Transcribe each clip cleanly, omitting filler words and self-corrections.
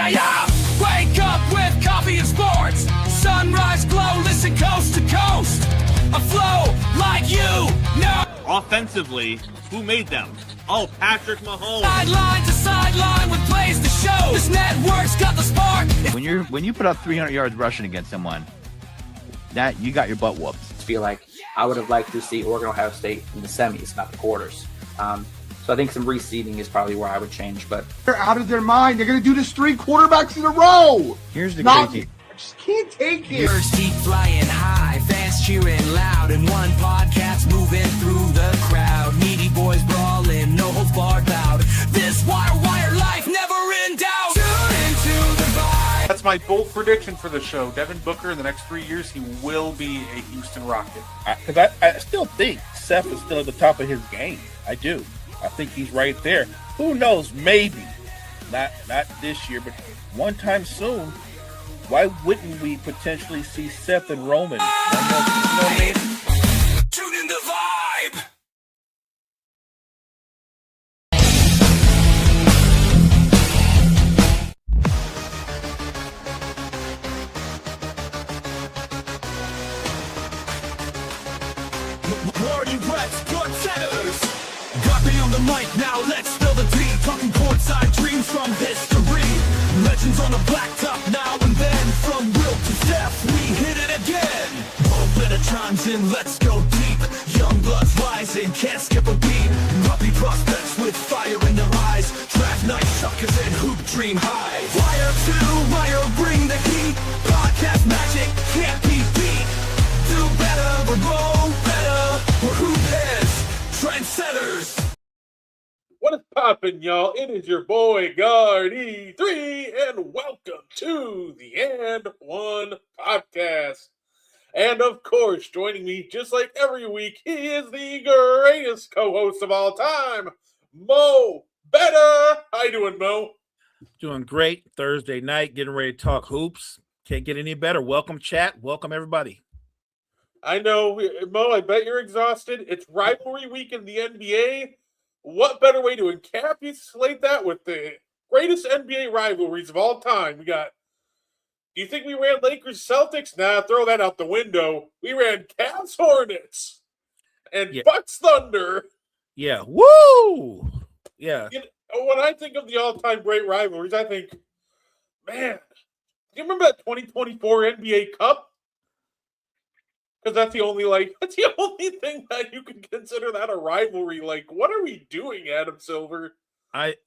Yeah. Wake up with coffee and sports. Sunrise glow, listen coast to coast. A flow like you know. Offensively, who made them? Oh, Patrick Mahomes. Sideline to sideline with plays to show. This network's got the spark. When you put up 300 yards rushing against someone, that you got your butt whooped. I feel like I would have liked to see Oregon Ohio State in the semis, not the quarters. So I think some reseeding is probably where I would change. But they're out of their mind. They're going to do this 3 quarterbacks in a row. Here's the crazy. I just can't take it. First deep flying high, fans cheering loud, and one podcast moving through the crowd. Needy boys brawling, no holds barred loud. This wire life never in doubt. Tune into the vibe. That's my bold prediction for the show. Devin Booker, in the next 3 years, he will be a Houston Rocket. Because I still think Seth is still at the top of his game. I do. I think he's right there. Who knows? Maybe. Not this year, but one time soon. Why wouldn't we potentially see Seth and Roman? You know what I mean? Tune in the vibe. Party reps, good centers. Got me on the mic now, let's spill the tea. Talking courtside dreams from history. Legends on the blacktop now and then. From Will to Steph, we hit it again. Both letter chimes in, let's go deep. Young blood's rising, can't skip a beat. Puppy prospects with fire in their eyes. Draft night suckers and hoop dream high. Wire to wire, bring the heat. Podcast magic can't be beat. Do better, we're roll better. We're hoop heads, trendsetters. What is poppin', y'all? It is your boy, Guard E3, and welcome to the And One Podcast. And of course, joining me, just like every week, he is the greatest co-host of all time, Mo Better. How you doing, Mo? Doing great. Thursday night, getting ready to talk hoops. Can't get any better. Welcome, chat. Welcome, everybody. I know, Mo, I bet you're exhausted. It's rivalry week in the NBA. What better way to encapsulate that with the greatest NBA rivalries of all time? Do you think we ran Lakers Celtics? Nah, throw that out the window. We ran Cavs Hornets and Bucks Thunder. Yeah. Woo! Yeah. When I think of the all-time great rivalries, I think, man, do you remember that 2024 NBA Cup? Because that's the only thing that you can consider that a rivalry. Like, what are we doing, Adam Silver?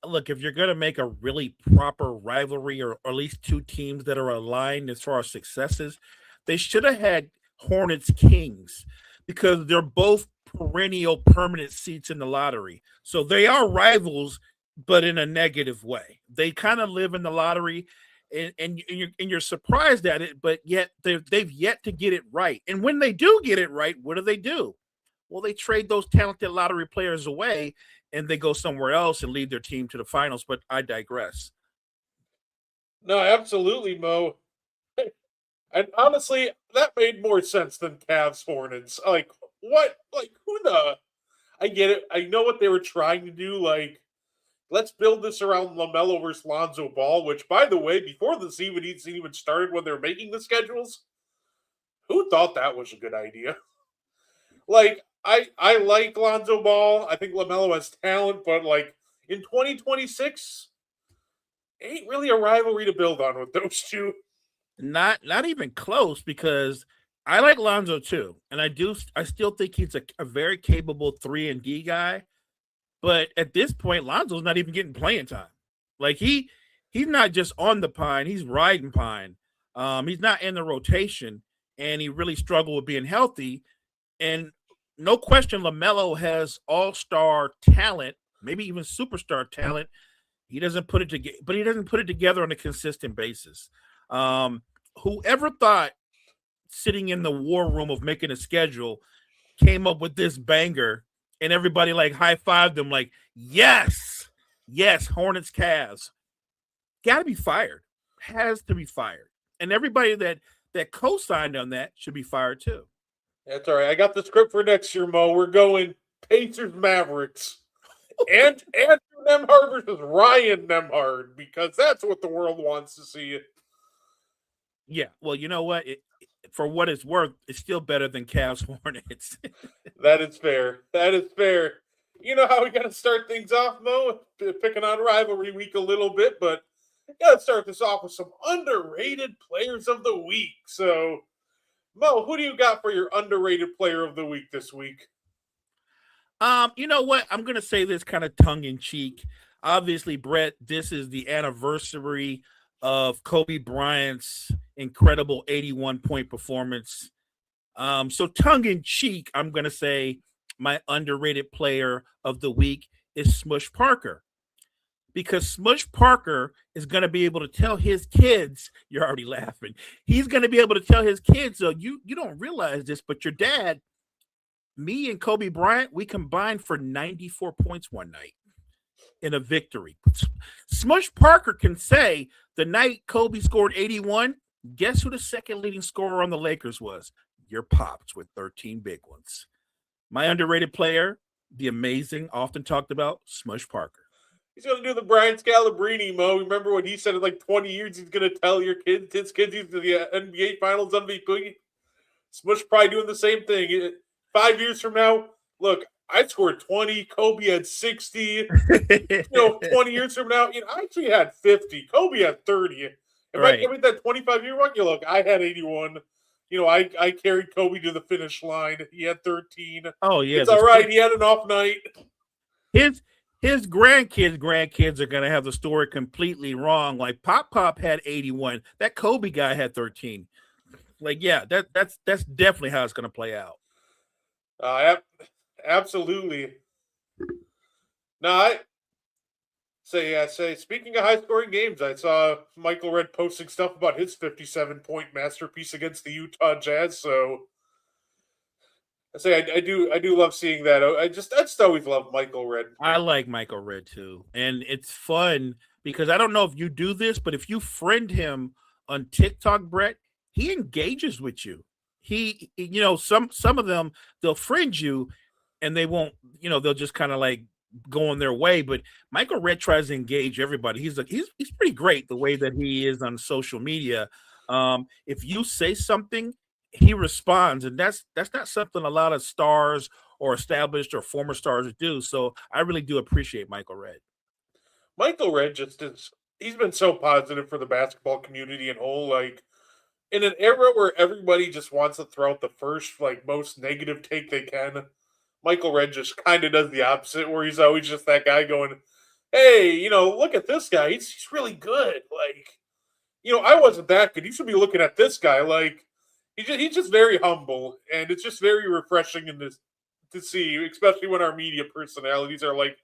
Look, if you're gonna make a really proper rivalry, or at least two teams that are aligned as far as successes, they should have had Hornets Kings, because they're both perennial permanent seats in the lottery. So they are rivals, but in a negative way. They kind of live in the lottery. And you're surprised at it, but yet they've yet to get it right. And when they do get it right, what do? Well, they trade those talented lottery players away, and they go somewhere else and lead their team to the finals. But I digress. No, absolutely, Mo. And honestly, that made more sense than Cavs Hornets. Like, what? Like, who the? I get it. I know what they were trying to do. Like, let's build this around LaMelo versus Lonzo Ball, which, by the way, before the season even started, when they were making the schedules, who thought that was a good idea? Like, I like Lonzo Ball. I think LaMelo has talent, but, like, in 2026, ain't really a rivalry to build on with those two. Not even close, because I like Lonzo too, and I still think he's a very capable 3-and-D guy. But at this point, Lonzo's not even getting playing time. Like, he's not just on the pine, he's riding pine. He's not in the rotation, and he really struggled with being healthy. And no question, LaMelo has all-star talent, maybe even superstar talent. He doesn't put it together, but he doesn't put it together on a consistent basis. Whoever thought sitting in the war room of making a schedule came up with this banger, and everybody like high-fived them like, yes, Hornets, Cavs. Got to be fired. Has to be fired. And everybody that that co-signed on that should be fired too. That's all right. I got the script for next year, Mo. We're going Pacers Mavericks. And Andrew Nemhard versus Ryan Nemhard, because that's what the world wants to see. Yeah, well, you know what? For what it's worth, it's still better than Cavs Hornets. That is fair. That is fair. You know how we got to start things off, Mo? Picking on rivalry week a little bit, but got to start this off with some underrated players of the week. So, Mo, who do you got for your underrated player of the week this week? You know what? I'm gonna say this kind of tongue in cheek. Obviously, Brett, this is the anniversary of Kobe Bryant's incredible 81-point performance. So tongue in cheek, I'm gonna say my underrated player of the week is Smush Parker. Because Smush Parker is going to be able to tell his kids, you're already laughing. He's going to be able to tell his kids, so you don't realize this, but your dad, me and Kobe Bryant, we combined for 94 points one night in a victory. Smush Parker can say the night Kobe scored 81, guess who the second leading scorer on the Lakers was? Your pops with 13 big ones. My underrated player, the amazing, often talked about, Smush Parker. He's going to do the Brian Scalabrine, Mo. Remember when he said in like 20 years he's going to tell his kids he's the NBA Finals MVP? Smush probably doing the same thing. 5 years from now, look, I scored 20. Kobe had 60. 20 years from now, I actually had 50. Kobe had 30. If I give it that 25-year run, look, I had 81. I carried Kobe to the finish line. He had 13. Oh, yeah. It's all right. He had an off night. His grandkids are going to have the story completely wrong. Like Pop had 81. That Kobe guy had 13. Like, yeah, that's definitely how it's going to play out. Absolutely. No, I say, speaking of high-scoring games, I saw Michael Redd posting stuff about his 57-point masterpiece against the Utah Jazz, so I do love seeing that. I just always love Michael Redd. I like Michael Redd, too, and it's fun because I don't know if you do this, but if you friend him on TikTok, Brett, he engages with you. He some of them, they'll friend you and they won't, they'll just kind of like go on their way. But Michael Redd tries to engage everybody. He's pretty great the way that he is on social media. If you say something, he responds, and that's not something a lot of stars or established or former stars do. So I really do appreciate Michael Redd. Michael Redd he's been so positive for the basketball community and whole, like, in an era where everybody just wants to throw out the first, like, most negative take they can, Michael Redd just kind of does the opposite, where he's always just that guy going, hey, look at this guy. He's really good. Like, I wasn't that good. You should be looking at this guy. Like, he's just very humble, and it's just very refreshing to see, especially when our media personalities are like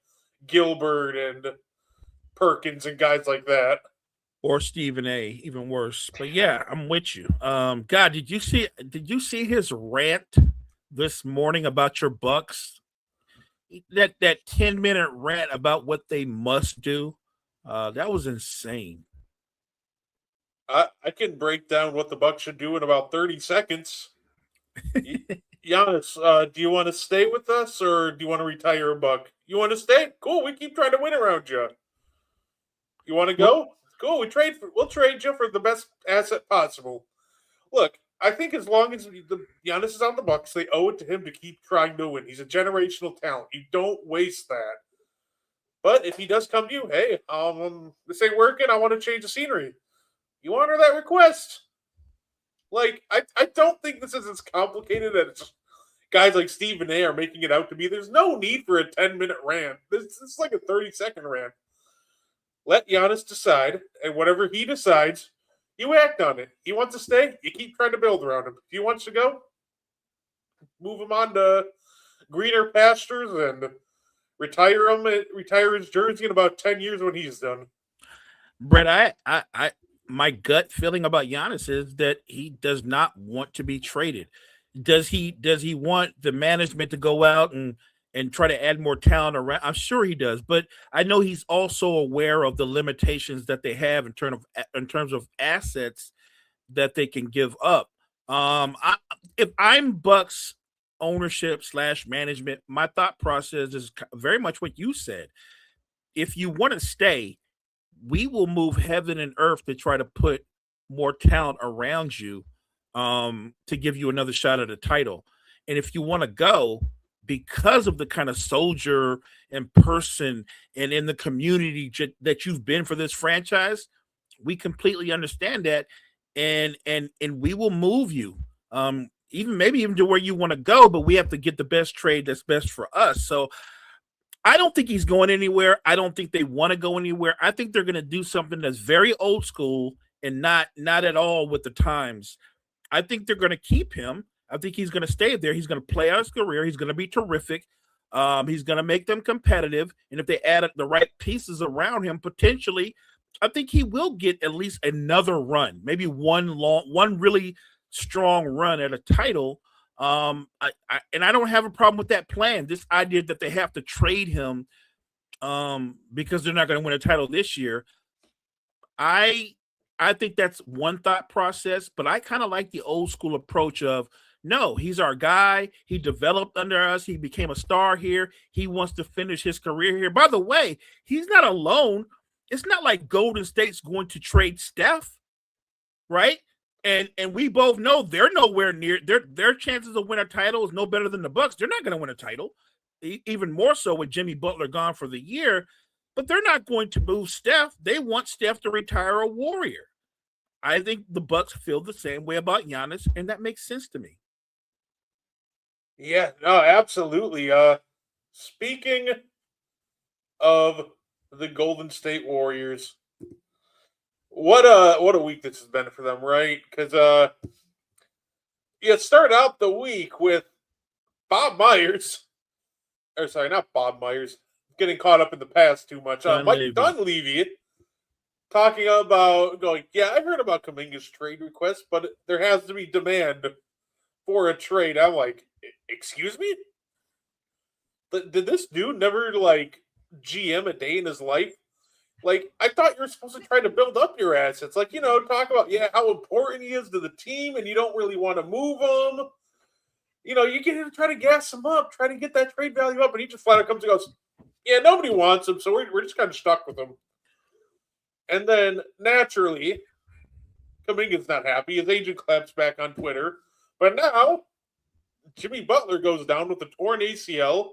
Gilbert and Perkins and guys like that. Or Stephen A, even worse. But yeah, I'm with you. God, did you see his rant this morning about your Bucks? That 10-minute rant about what they must do. That was insane. I can break down what the Bucks should do in about 30 seconds. Giannis, do you want to stay with us or do you want to retire a Buck? You want to stay? Cool. We keep trying to win around you. You want to go? Cool. We'll trade you for the best asset possible. Look, I think as long as Giannis is on the Bucks, they owe it to him to keep trying to win. He's a generational talent. You don't waste that. But if he does come to you, hey, this ain't working. I want to change the scenery. You honor that request. Like, I don't think this is as complicated as guys like Stephen A are making it out to be. There's no need for a 10-minute rant. This is like a 30-second rant. Let Giannis decide, and whatever he decides, you act on it. He wants to stay, you keep trying to build around him. If he wants to go, move him on to greener pastures and retire his jersey in about 10 years when he's done. Brett, my gut feeling about Giannis is that he does not want to be traded. Does he want the management to go out and try to add more talent around? I'm sure he does, but I know he's also aware of the limitations that they have in terms of assets that they can give up. If I'm Bucks ownership / management, my thought process is very much what you said. If you want to stay, we will move heaven and earth to try to put more talent around you to give you another shot at a title. And if you want to go, because of the kind of soldier and person and in the community that you've been for this franchise, we completely understand that, and we will move you, even to where you want to go. But we have to get the best trade that's best for us. So I don't think he's going anywhere. I don't think they want to go anywhere. I think they're going to do something that's very old school and not at all with the times. I think they're going to keep him. I think he's going to stay there. He's going to play out his career. He's going to be terrific. He's going to make them competitive. And if they add the right pieces around him, potentially, I think he will get at least another run, maybe one really strong run at a title. And I don't have a problem with that plan. This idea that they have to trade him because they're not going to win a title this year, I think that's one thought process, but I kind of like the old school approach of, no, he's our guy. He developed under us. He became a star here. He wants to finish his career here. By the way, he's not alone. It's not like Golden State's going to trade Steph, right? And we both know they're nowhere near their chances of winning a title is no better than the Bucks. They're not going to win a title, even more so with Jimmy Butler gone for the year. But they're not going to move Steph. They want Steph to retire a Warrior. I think the Bucks feel the same way about Giannis, and that makes sense to me. Yeah, no, absolutely. Speaking of the Golden State Warriors, what a week this has been for them, right? Because you start out the week with Bob Myers, or sorry, not Bob Myers, getting caught up in the past too much. Mike Dunleavy talking about going, yeah, I heard about Kuminga's trade request, but there has to be demand for a trade. I'm like, excuse me? Did this dude never GM a day in his life? I thought you were supposed to try to build up your assets. Talk about, how important he is to the team and you don't really want to move him. You get him to try to gas him up, try to get that trade value up, and he just flat out comes and goes, yeah, nobody wants him, so we're just kind of stuck with him. And then, naturally, Kuminga's not happy. His agent claps back on Twitter. But now, Jimmy Butler goes down with a torn ACL,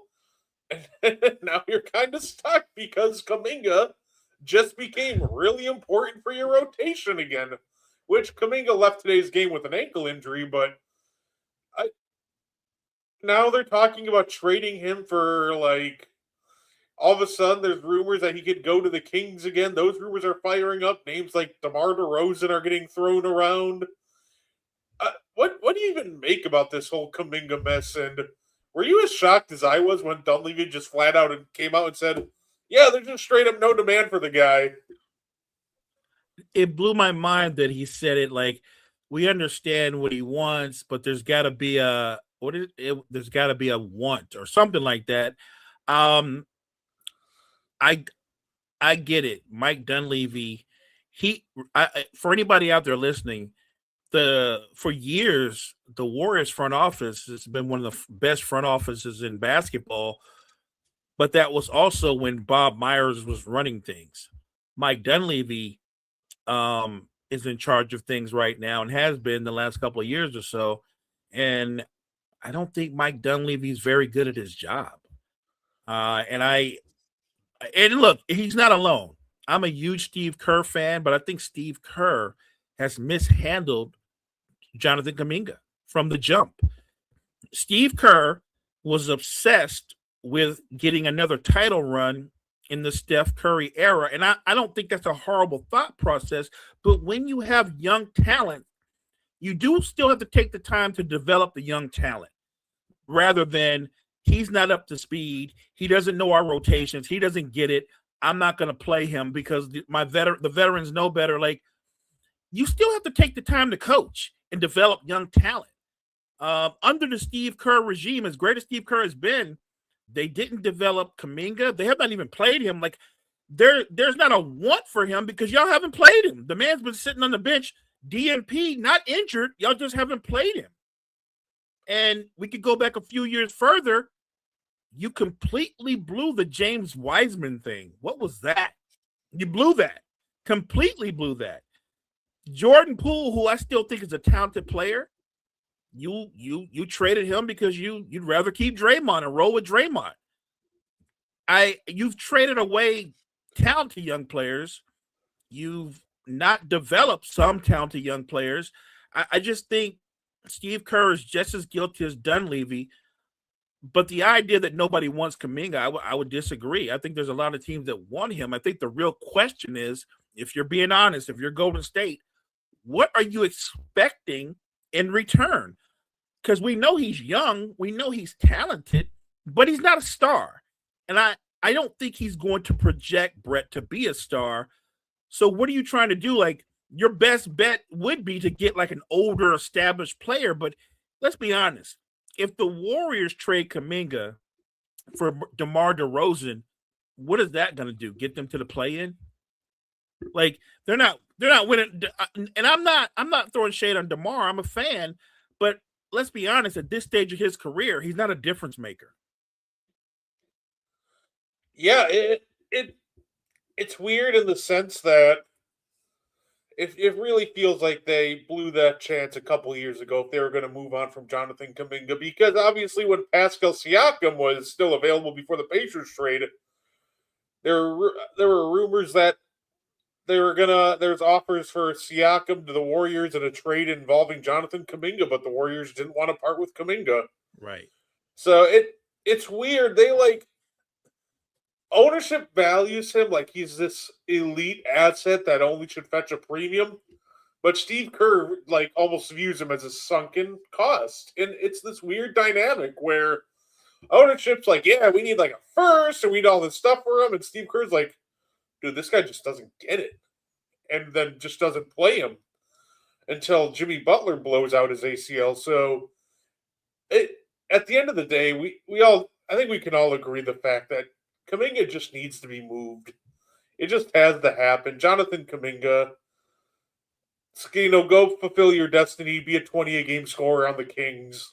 and now you're kind of stuck because Kuminga just became really important for your rotation again, which Kuminga left today's game with an ankle injury, but now they're talking about trading him for, all of a sudden there's rumors that he could go to the Kings again. Those rumors are firing up. Names like DeMar DeRozan are getting thrown around. What do you even make about this whole Kuminga mess? And were you as shocked as I was when Dunleavy just flat out and came out and said, yeah, there's just straight up no demand for the guy? It blew my mind that he said it we understand what he wants, but there's got to be there's got to be a want or something like that. I get it. Mike Dunleavy, for anybody out there listening, for years, the Warriors front office has been one of the best front offices in basketball, but that was also when Bob Myers was running things. Mike Dunleavy is in charge of things right now and has been the last couple of years or so, and I don't think Mike Dunleavy is very good at his job. And look, he's not alone. I'm a huge Steve Kerr fan, but I think Steve Kerr has mishandled Jonathan Kuminga from the jump. Steve Kerr was obsessed with getting another title run in the Steph Curry era, and I don't think that's a horrible thought process, but when you have young talent, you do still have to take the time to develop the young talent rather than he's not up to speed. He doesn't know our rotations. He doesn't get it. I'm not going to play him because the veterans know better. You still have to take the time to coach and develop young talent. Under the Steve Kerr regime, as great as Steve Kerr has been, they didn't develop Kuminga. They have not even played him. There's not a want for him because y'all haven't played him. The man's been sitting on the bench DMP, not injured. Y'all just haven't played him. And we could go back a few years further. You completely blew the James Wiseman thing. What was that? You blew that. Completely blew that. Jordan Poole, who I still think is a talented player, you traded him because you'd rather keep Draymond and roll with Draymond. You've traded away talented young players. You've not developed some talented young players. I just think Steve Kerr is just as guilty as Dunleavy. But the idea that nobody wants Kuminga, I would disagree. I think there's a lot of teams that want him. I think the real question is, if you're being honest, if you're Golden State, what are you expecting in return? Because we know he's young, we know he's talented, but he's not a star. And I don't think he's going to project Brett to be a star. So what are you trying to do? Like, your best bet would be to get like an older established player. But let's be honest. If the Warriors trade Kuminga for DeMar DeRozan, what is that going to do? Get them to the play-in? Like, they're not winning. And I'm not throwing shade on DeMar. I'm a fan, but let's be honest. At this stage of his career, he's not a difference maker. Yeah, it's weird in the sense that it really feels like they blew that chance a couple years ago if they were going to move on from Jonathan Kuminga, because obviously when Pascal Siakam was still available before the Pacers trade, there were rumors that there's offers for Siakam to the Warriors in a trade involving Jonathan Kuminga, but the Warriors didn't want to part with Kuminga. Right. So it's weird. They ownership values him like he's this elite asset that only should fetch a premium, but Steve Kerr almost views him as a sunken cost. And it's this weird dynamic where ownership's like, yeah, we need a first, and we need all this stuff for him, and Steve Kerr's like, dude, this guy just doesn't get it, and then just doesn't play him until Jimmy Butler blows out his ACL. So at the end of the day, I think we can all agree the fact that Kuminga just needs to be moved. It just has to happen. Jonathan Kuminga, go fulfill your destiny, be a 20-a-game scorer on the Kings.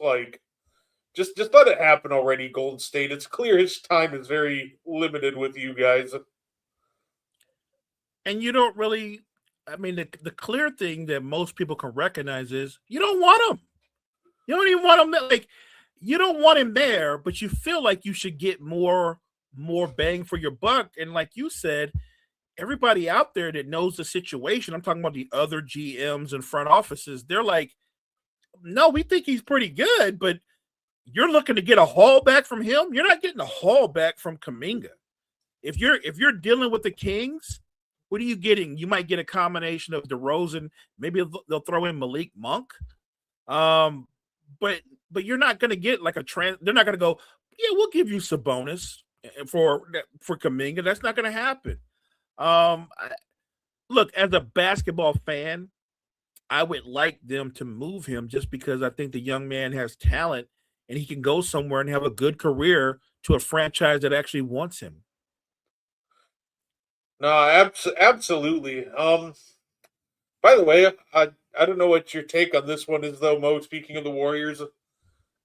Just let it happen already, Golden State. It's clear his time is very limited with you guys. And you don't really, the clear thing that most people can recognize is you don't want him. You don't even want him. You don't want him there, but you feel like you should get more bang for your buck. And like you said, everybody out there that knows the situation, I'm talking about the other GMs and front offices, they're like, no, we think he's pretty good, but you're looking to get a haul back from him. You're not getting a haul back from Kuminga. If you're dealing with the Kings, what are you getting? You might get a combination of DeRozan. Maybe they'll throw in Malik Monk. But you're not going to get they're not going to go, yeah, we'll give you Sabonis for Kuminga. That's not going to happen. Look, as a basketball fan, I would like them to move him just because I think the young man has talent and he can go somewhere and have a good career to a franchise that actually wants him. No, absolutely. By the way, I don't know what your take on this one is, though, Mo. Speaking of the Warriors,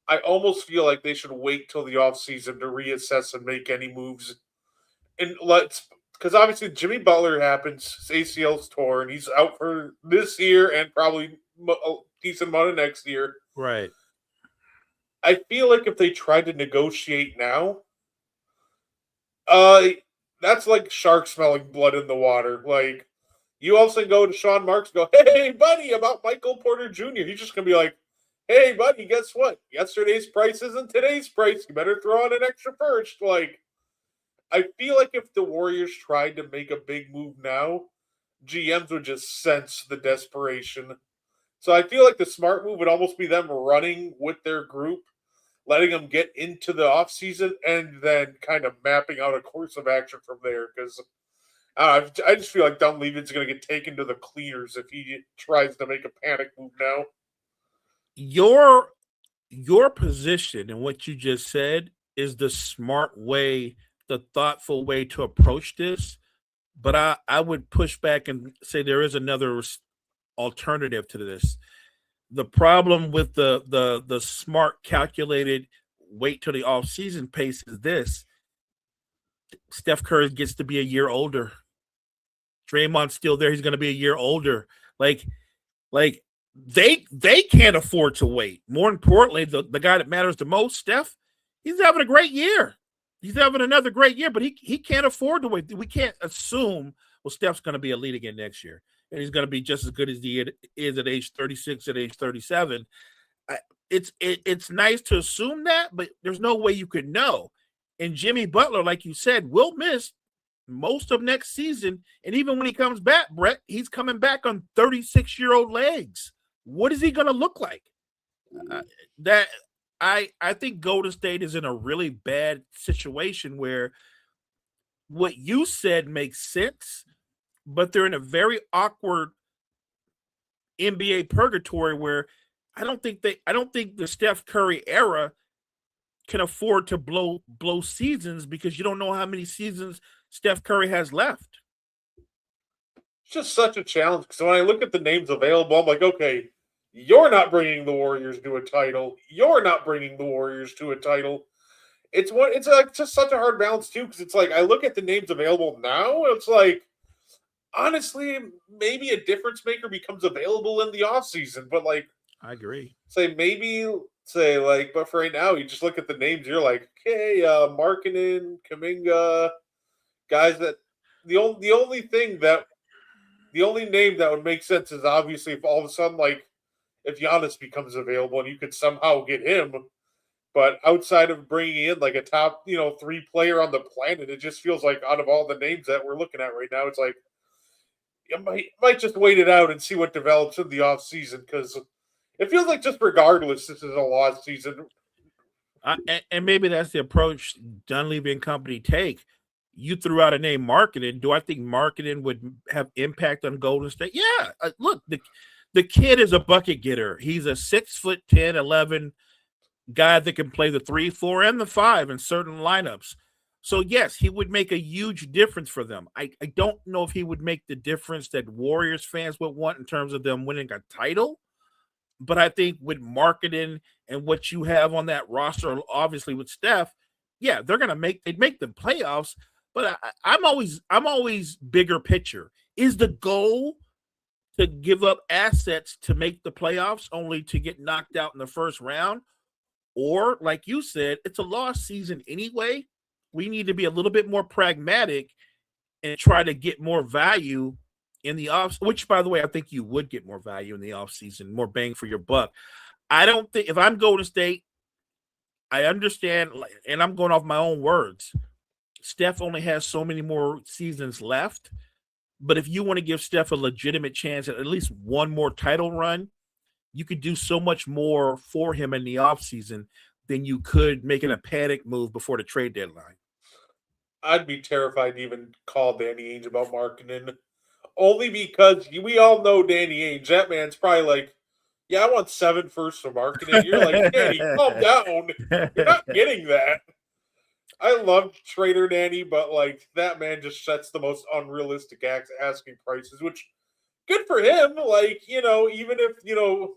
I almost feel like they should wait till the offseason to reassess and make any moves. And because obviously Jimmy Butler happens, his ACL's torn, he's out for this year and probably a decent amount of next year. Right. I feel like if they tried to negotiate now, that's like sharks smelling blood in the water. You also go to Sean Marks and go, hey, buddy, about Michael Porter Jr. He's just going to be like, hey, buddy, guess what? Yesterday's price isn't today's price. You better throw on an extra first. I feel like if the Warriors tried to make a big move now, GMs would just sense the desperation. So I feel like the smart move would almost be them running with their group, letting them get into the offseason, and then kind of mapping out a course of action from there. Because I just feel like Dunleavy's going to get taken to the cleaners if he tries to make a panic move now. Your position and what you just said is the smart way, the thoughtful way to approach this. But I would push back and say there is another alternative to this. The problem with the smart, calculated wait till the off-season pace is this. Steph Curry gets to be a year older. Draymond's still there. He's going to be a year older. Like they can't afford to wait. More importantly, the guy that matters the most, Steph, he's having a great year. He's having another great year, but he can't afford to wait. We can't assume, well, Steph's going to be elite again next year, and he's going to be just as good as he is at age 36, at age 37. It's nice to assume that, but there's no way you could know. And Jimmy Butler, like you said, will miss most of next season. And even when he comes back, Brett, he's coming back on 36-year-old legs. What is he going to look like? I think Golden State is in a really bad situation where what you said makes sense, but they're in a very awkward NBA purgatory where I don't think the Steph Curry era can afford to blow seasons because you don't know how many seasons Steph Curry has left. It's just such a challenge because when I look at the names available, I'm like, okay, you're not bringing the Warriors to a title. You're not bringing the Warriors to a title. It's like just such a hard balance too because it's like I look at the names available now. It's like honestly, maybe a difference maker becomes available in the offseason, but like I agree. But for right now, you just look at the names. You're like, okay, Markkanen, Kuminga, guys that the only name that would make sense is obviously if all of a sudden like if Giannis becomes available and you could somehow get him. But outside of bringing in like a top 3 player on the planet, it just feels like out of all the names that we're looking at right now, it's like you might just wait it out and see what develops in the off season because. It feels like just regardless, this is a lost season. And maybe that's the approach Dunleavy and company take. You threw out a name, Markkanen. Do I think Markkanen would have impact on Golden State? Yeah. Look, the kid is a bucket getter. He's a 6'10", 11 guy that can play the 3, 4, and the 5 in certain lineups. So, yes, he would make a huge difference for them. I don't know if he would make the difference that Warriors fans would want in terms of them winning a title. But I think with Markkanen and what you have on that roster, obviously with Steph, yeah, they'd make the playoffs. But I'm always bigger picture. Is the goal to give up assets to make the playoffs only to get knocked out in the first round? Or, like you said, it's a lost season anyway. We need to be a little bit more pragmatic and try to get more value in the off, which by the way, I think you would get more value in the offseason, more bang for your buck. I don't think if I'm Golden State, I understand, and I'm going off my own words. Steph only has so many more seasons left, but if you want to give Steph a legitimate chance at least one more title run, you could do so much more for him in the offseason than you could making a panic move before the trade deadline. I'd be terrified to even call Danny Ainge about Markkanen. Only because we all know Danny Ainge. That man's probably like, yeah, I want 7 firsts for Markkanen. You're like, Danny, calm down. You're not getting that. I love Trader Danny, but like that man just sets the most unrealistic asking prices, which good for him. Like, even if you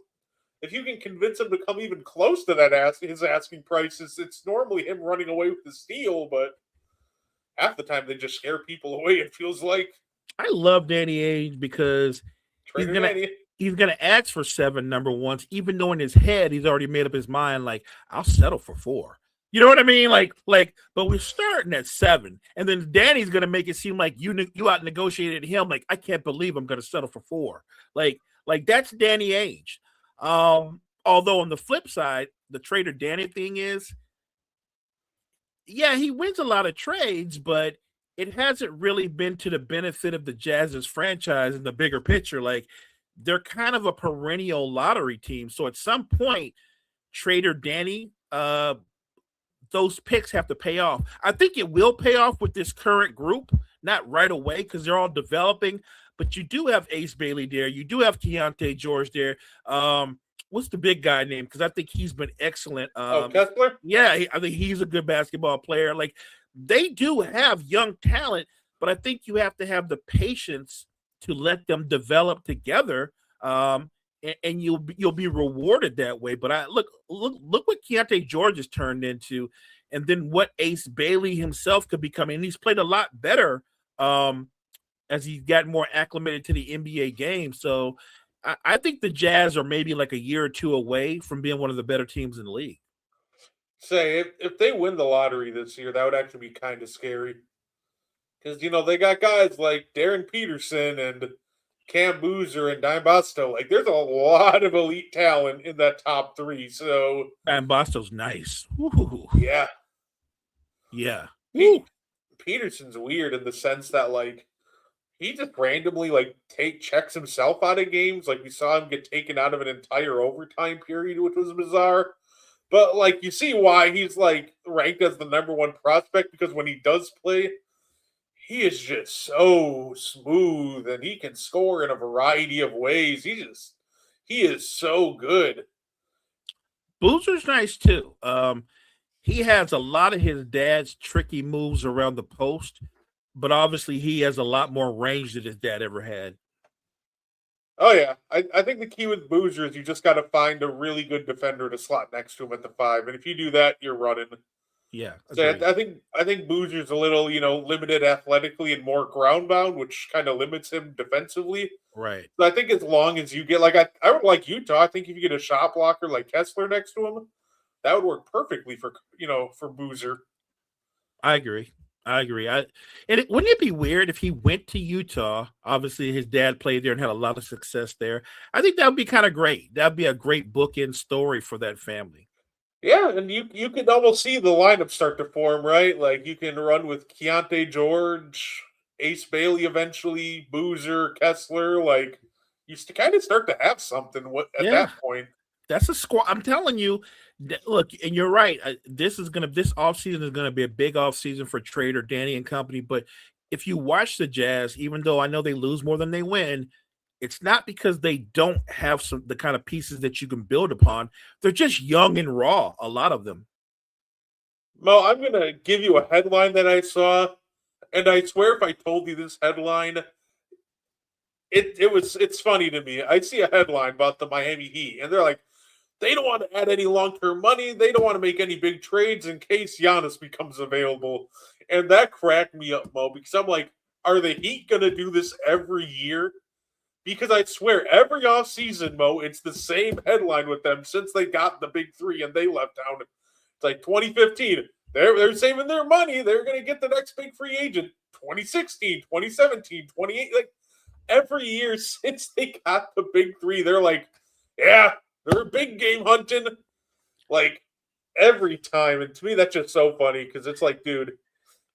can convince him to come even close to that his asking prices, it's normally him running away with the steal, but half the time they just scare people away, it feels like. I love Danny Ainge because he's gonna ask for 7 number ones, even though in his head he's already made up his mind. Like, I'll settle for 4. You know what I mean? Like, but we're starting at 7, and then Danny's gonna make it seem like you out negotiated him. Like, I can't believe I'm gonna settle for 4. Like that's Danny Ainge. Although on the flip side, the Trader Danny thing is, yeah, he wins a lot of trades, but it hasn't really been to the benefit of the Jazz's franchise in the bigger picture. Like, they're kind of a perennial lottery team. So at some point, Trader Danny, those picks have to pay off. I think it will pay off with this current group, not right away because they're all developing. But you do have Ace Bailey there. You do have Keontae George there. What's the big guy name? Because I think he's been excellent. Kessler? Yeah, I think he's a good basketball player. Like, they do have young talent, but I think you have to have the patience to let them develop together and you'll be rewarded that way. But look what Keontae George has turned into, and then what Ace Bailey himself could become. And he's played a lot better as he's gotten more acclimated to the NBA game. So I think the Jazz are maybe like a year or two away from being one of the better teams in the league. Say if they win the lottery this year, that would actually be kind of scary. Because they got guys like Darren Peterson and Cam Boozer and Dime Bosto. Like, there's a lot of elite talent in that top three. So Dime Bosto's nice. Ooh. Yeah. Yeah. Peterson's weird in the sense that, like, he just randomly, like, checks himself out of games. Like, we saw him get taken out of an entire overtime period, which was bizarre. But, like, you see why he's, like, ranked as the number one prospect, because when he does play, he is just so smooth, and he can score in a variety of ways. He is so good. Boozer's nice, too. He has a lot of his dad's tricky moves around the post, but obviously he has a lot more range than his dad ever had. Oh, yeah. I think the key with Boozer is you just got to find a really good defender to slot next to him at the 5. And if you do that, you're running. Yeah. So I think Boozer's a little, limited athletically and more ground bound, which kind of limits him defensively. Right. So I think as long as you get, like, I would like Utah. I think if you get a shot blocker like Kessler next to him, that would work perfectly for Boozer. I agree. Wouldn't it be weird if he went to Utah? Obviously, his dad played there and had a lot of success there. I think that would be kind of great. That'd be a great bookend story for that family. Yeah, and you can almost see the lineup start to form, right? Like, you can run with Keontae George, Ace Bailey eventually, Boozer, Kessler. Like, you kind of start to have something at that point. That's a squad. I'm telling you. Look, and you're right. This offseason is gonna be a big offseason for Trader, Danny, and company. But if you watch the Jazz, even though I know they lose more than they win, it's not because they don't have the kind of pieces that you can build upon. They're just young and raw, a lot of them. Mo, I'm gonna give you a headline that I saw, and I swear if I told you this headline, it's funny to me. I see a headline about the Miami Heat, and they're like, they don't want to add any long-term money. They don't want to make any big trades in case Giannis becomes available. And that cracked me up, Mo, because I'm like, are the Heat going to do this every year? Because I swear, every offseason, Mo, it's the same headline with them since they got the big three and they left town. It's like 2015. They're saving their money. They're going to get the next big free agent. 2016, 2017, 28. Like, every year since they got the big three, they're like, yeah, they're big game hunting, like, every time. And to me, that's just so funny because it's like, dude,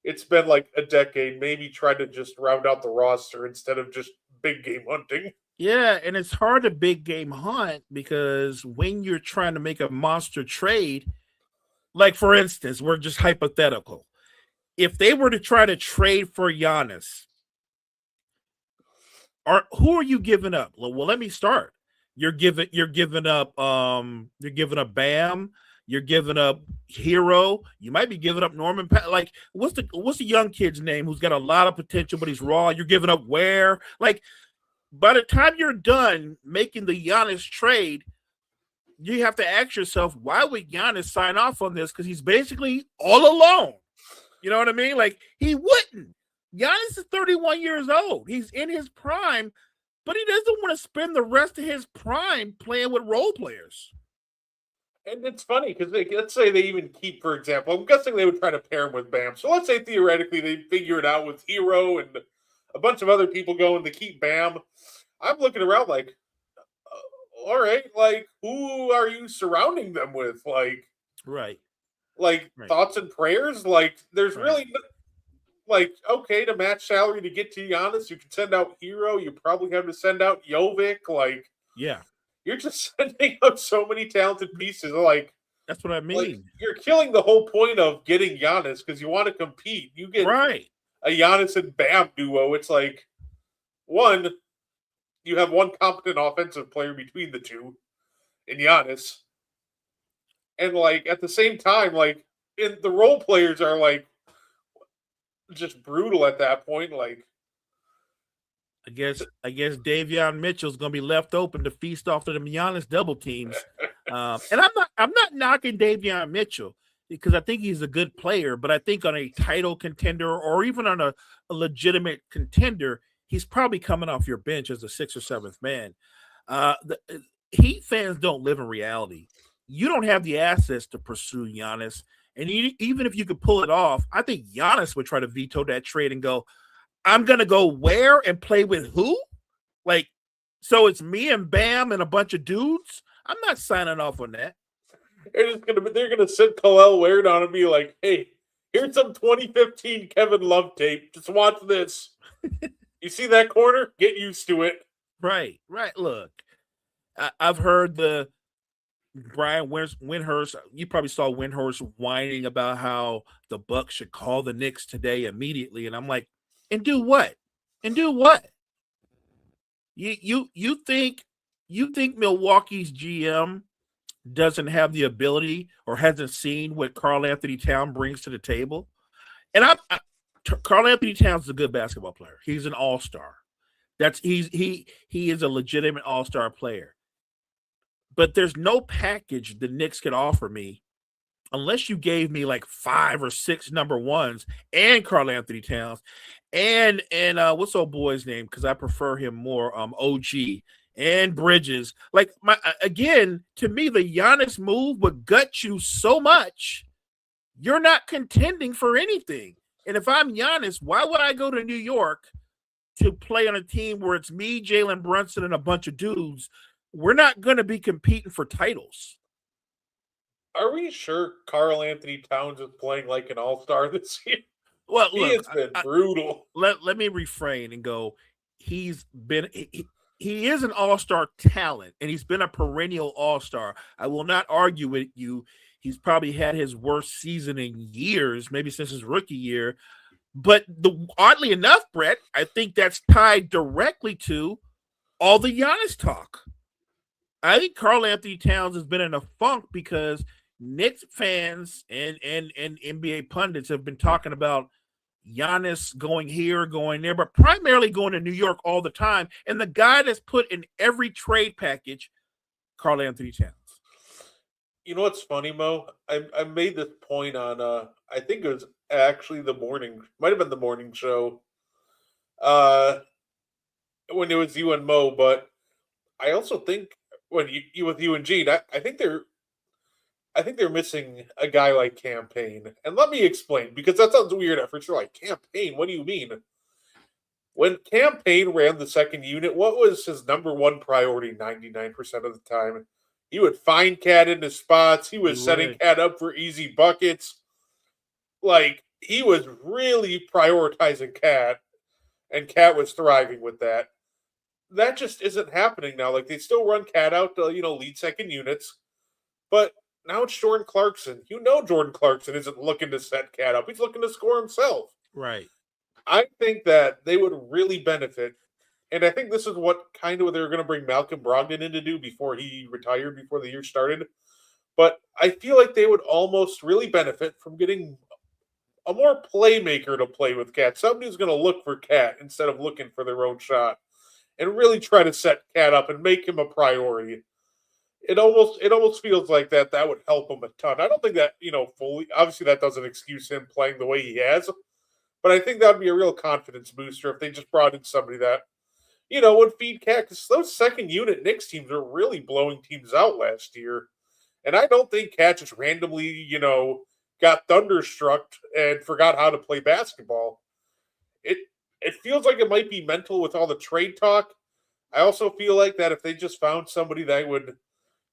it's been like a decade. Maybe try to just round out the roster instead of just big game hunting. Yeah, and it's hard to big game hunt because when you're trying to make a monster trade, like, for instance, we're just hypothetical. If they were to try to trade for Giannis, who are you giving up? Well, let me start. You're giving up Bam. You're giving up Hero. You might be giving up Norman. Like, what's the young kid's name who's got a lot of potential but he's raw? You're giving up Ware. Like, by the time you're done making the Giannis trade, you have to ask yourself, why would Giannis sign off on this? Because he's basically all alone. You know what I mean? Like, he wouldn't. Giannis is 31 years old. He's in his prime. But he doesn't want to spend the rest of his prime playing with role players. And it's funny because let's say they even keep, for example, I'm guessing they would try to pair him with Bam. So let's say theoretically they figure it out with Hero and a bunch of other people going to keep Bam. I'm looking around like, all right, like, who are you surrounding them with? Like, right. Thoughts and prayers? Like, there's really... Like, okay, to match salary to get to Giannis, you can send out Hero. You probably have to send out Jovic. Like, yeah, you're just sending out so many talented pieces. Like, that's what I mean. Like, you're killing the whole point of getting Giannis because you want to compete. You get a Giannis and Bam duo. It's like, one, you have one competent offensive player between the two in Giannis. And, like, at the same time, like, the role players are, like, just brutal at that point. Like, I guess Davion Mitchell's going to be left open to feast off of the Giannis double teams. And I'm not knocking Davion Mitchell because I think he's a good player, but I think on a title contender or even on a legitimate contender, he's probably coming off your bench as a 6th or 7th man. The Heat fans don't live in reality. You don't have the assets to pursue Giannis. And even if you could pull it off, I think Giannis would try to veto that trade and go, I'm going to go where and play with who? Like, so it's me and Bam and a bunch of dudes? I'm not signing off on that. They're gonna sit Khalil Ware down and be like, "Hey, here's some 2015 Kevin Love tape. Just watch this. You see that corner? Get used to it." Right. Look, I've heard the Brian Windhorst. You probably saw Windhorst whining about how the Bucks should call the Knicks today immediately, and I'm like, and do what? You think Milwaukee's GM doesn't have the ability or hasn't seen what Karl Anthony Towns brings to the table? And Karl Anthony Towns is a good basketball player. He's an all-star. He is a legitimate all-star player. But there's no package the Knicks could offer me unless you gave me like 5 or 6 number ones and Karl Anthony Towns and what's old boy's name? Because I prefer him more. OG and Bridges. Like again, to me, the Giannis move would gut you so much. You're not contending for anything. And if I'm Giannis, why would I go to New York to play on a team where it's me, Jalen Brunson, and a bunch of dudes? We're not going to be competing for titles. Are we sure Karl Anthony Towns is playing like an all-star this year? Well, He has been brutal. Let me refrain and go. He is an all-star talent, and he's been a perennial all-star. I will not argue with you. He's probably had his worst season in years, maybe since his rookie year. But oddly enough, Brett, I think that's tied directly to all the Giannis talk. I think Karl Anthony Towns has been in a funk because Knicks fans and NBA pundits have been talking about Giannis going here, going there, but primarily going to New York all the time. And the guy that's put in every trade package, Karl Anthony Towns. You know what's funny, Mo? I made this point on I think it was actually might have been the morning show. When it was you and Mo, but I also think when you with you and Gene, I think they're missing a guy like Campaign. And let me explain, because that sounds weird at first. You're like, Campaign? What do you mean? When Campaign ran the second unit, what was his number one priority 99% of the time? He would find Cat in his spots. He was setting Cat up for easy buckets. Like, he was really prioritizing Cat, and Cat was thriving with that. That just isn't happening now. Like, they still run Cat out to, lead second units, but now it's Jordan Clarkson. Jordan Clarkson isn't looking to set Cat up. He's looking to score himself. Right. I think that they would really benefit, and I think this is what they were going to bring Malcolm Brogdon in to do before he retired, before the year started. But I feel like they would almost really benefit from getting a more playmaker to play with Cat. Somebody who's going to look for Cat instead of looking for their own shot, and really try to set Cat up and make him a priority. It almost feels like that would help him a ton. I don't think that, fully, obviously that doesn't excuse him playing the way he has, but I think that would be a real confidence booster if they just brought in somebody that, would feed Cat, because those second unit Knicks teams are really blowing teams out last year. And I don't think Cat just randomly, got thunderstruck and forgot how to play basketball. It feels like it might be mental with all the trade talk. I also feel like that if they just found somebody that would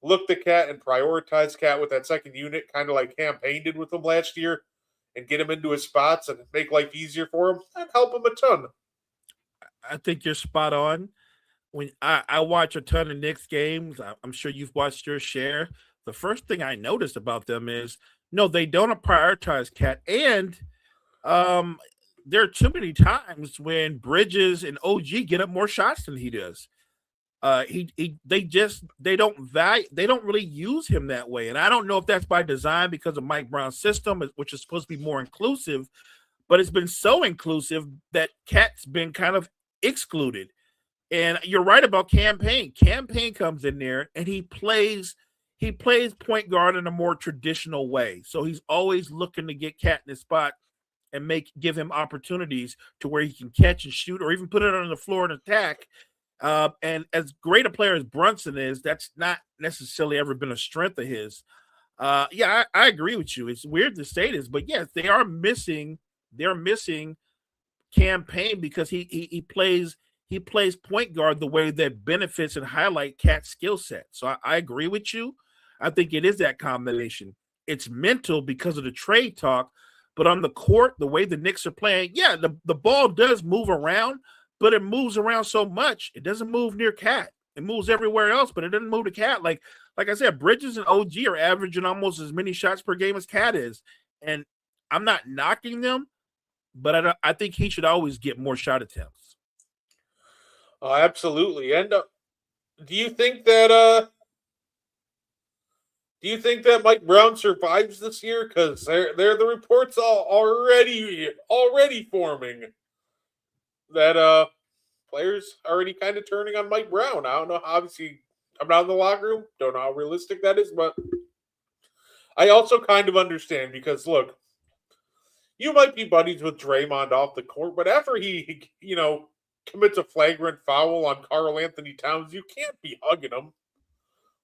look to Cat and prioritize Cat with that second unit, kind of like Campaign did with him last year, and get him into his spots and make life easier for him, that'd help him a ton. I think you're spot on. When I watch a ton of Knicks games, I'm sure you've watched your share. The first thing I noticed about them is, no, they don't prioritize Cat. And there are too many times when Bridges and OG get up more shots than he does. They don't really use him that way. And I don't know if that's by design because of Mike Brown's system, which is supposed to be more inclusive, but it's been so inclusive that Cat's been kind of excluded. And you're right about Campaign. Campaign comes in there and he plays point guard in a more traditional way. So he's always looking to get Cat in his spot and give him opportunities to where he can catch and shoot or even put it on the floor and attack. And as great a player as Brunson is, that's not necessarily ever been a strength of his. I agree with you. It's weird to say this, but yes, they're missing Campaign because he plays point guard the way that benefits and highlight Cat's skill set. So I agree with you. I think it is that combination. It's mental because of the trade talk, but on the court, the way the Knicks are playing, the ball does move around, but it moves around so much. It doesn't move near Cat. It moves everywhere else, but it doesn't move to Cat. Like I said, Bridges and OG are averaging almost as many shots per game as Cat is. And I'm not knocking them, but I think he should always get more shot attempts. Oh, absolutely. And do you think that Mike Brown survives this year? Because they're the reports already forming that players already kind of turning on Mike Brown. I don't know. Obviously, I'm not in the locker room. Don't know how realistic that is, but I also kind of understand because look, you might be buddies with Draymond off the court, but after he commits a flagrant foul on Karl Anthony Towns, you can't be hugging him.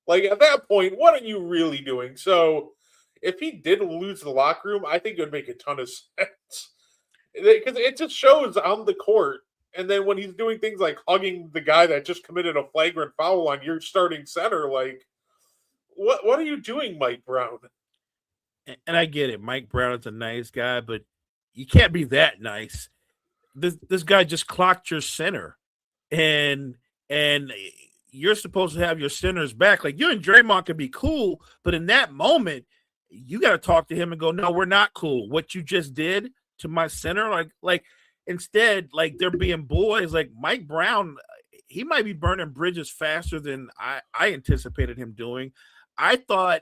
Like, at that point, what are you really doing? So, if he did lose the locker room, I think it would make a ton of sense. Because it just shows on the court. And then when he's doing things like hugging the guy that just committed a flagrant foul on your starting center, like, what are you doing, Mike Brown? And I get it. Mike Brown is a nice guy, but you can't be that nice. This guy just clocked your center. And you're supposed to have your centers back. Like, you and Draymond can be cool, but in that moment, you got to talk to him and go, no, we're not cool. What you just did to my center, like instead, like, they're being boys. Like, Mike Brown, he might be burning bridges faster than I anticipated him doing. I thought,